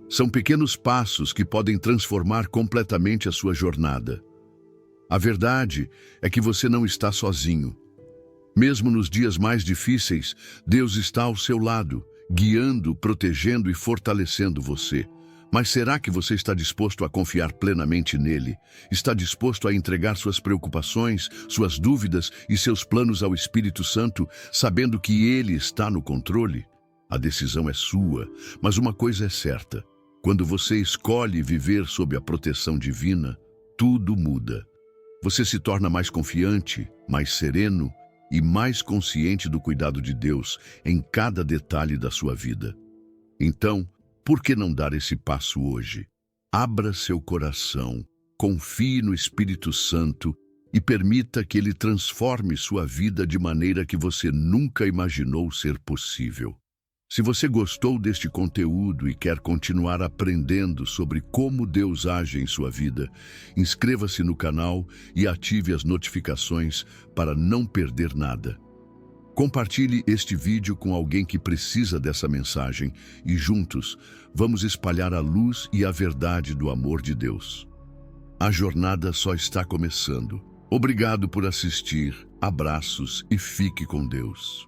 São pequenos passos que podem transformar completamente a sua jornada. A verdade é que você não está sozinho. Mesmo nos dias mais difíceis, Deus está ao seu lado, guiando, protegendo e fortalecendo você. Mas será que você está disposto a confiar plenamente nele? Está disposto a entregar suas preocupações, suas dúvidas e seus planos ao Espírito Santo, sabendo que ele está no controle? A decisão é sua, mas uma coisa é certa: quando você escolhe viver sob a proteção divina, tudo muda. Você se torna mais confiante, mais sereno e mais consciente do cuidado de Deus em cada detalhe da sua vida. Então, por que não dar esse passo hoje? Abra seu coração, confie no Espírito Santo e permita que ele transforme sua vida de maneira que você nunca imaginou ser possível. Se você gostou deste conteúdo e quer continuar aprendendo sobre como Deus age em sua vida, inscreva-se no canal e ative as notificações para não perder nada. Compartilhe este vídeo com alguém que precisa dessa mensagem e juntos vamos espalhar a luz e a verdade do amor de Deus. A jornada só está começando. Obrigado por assistir, abraços e fique com Deus.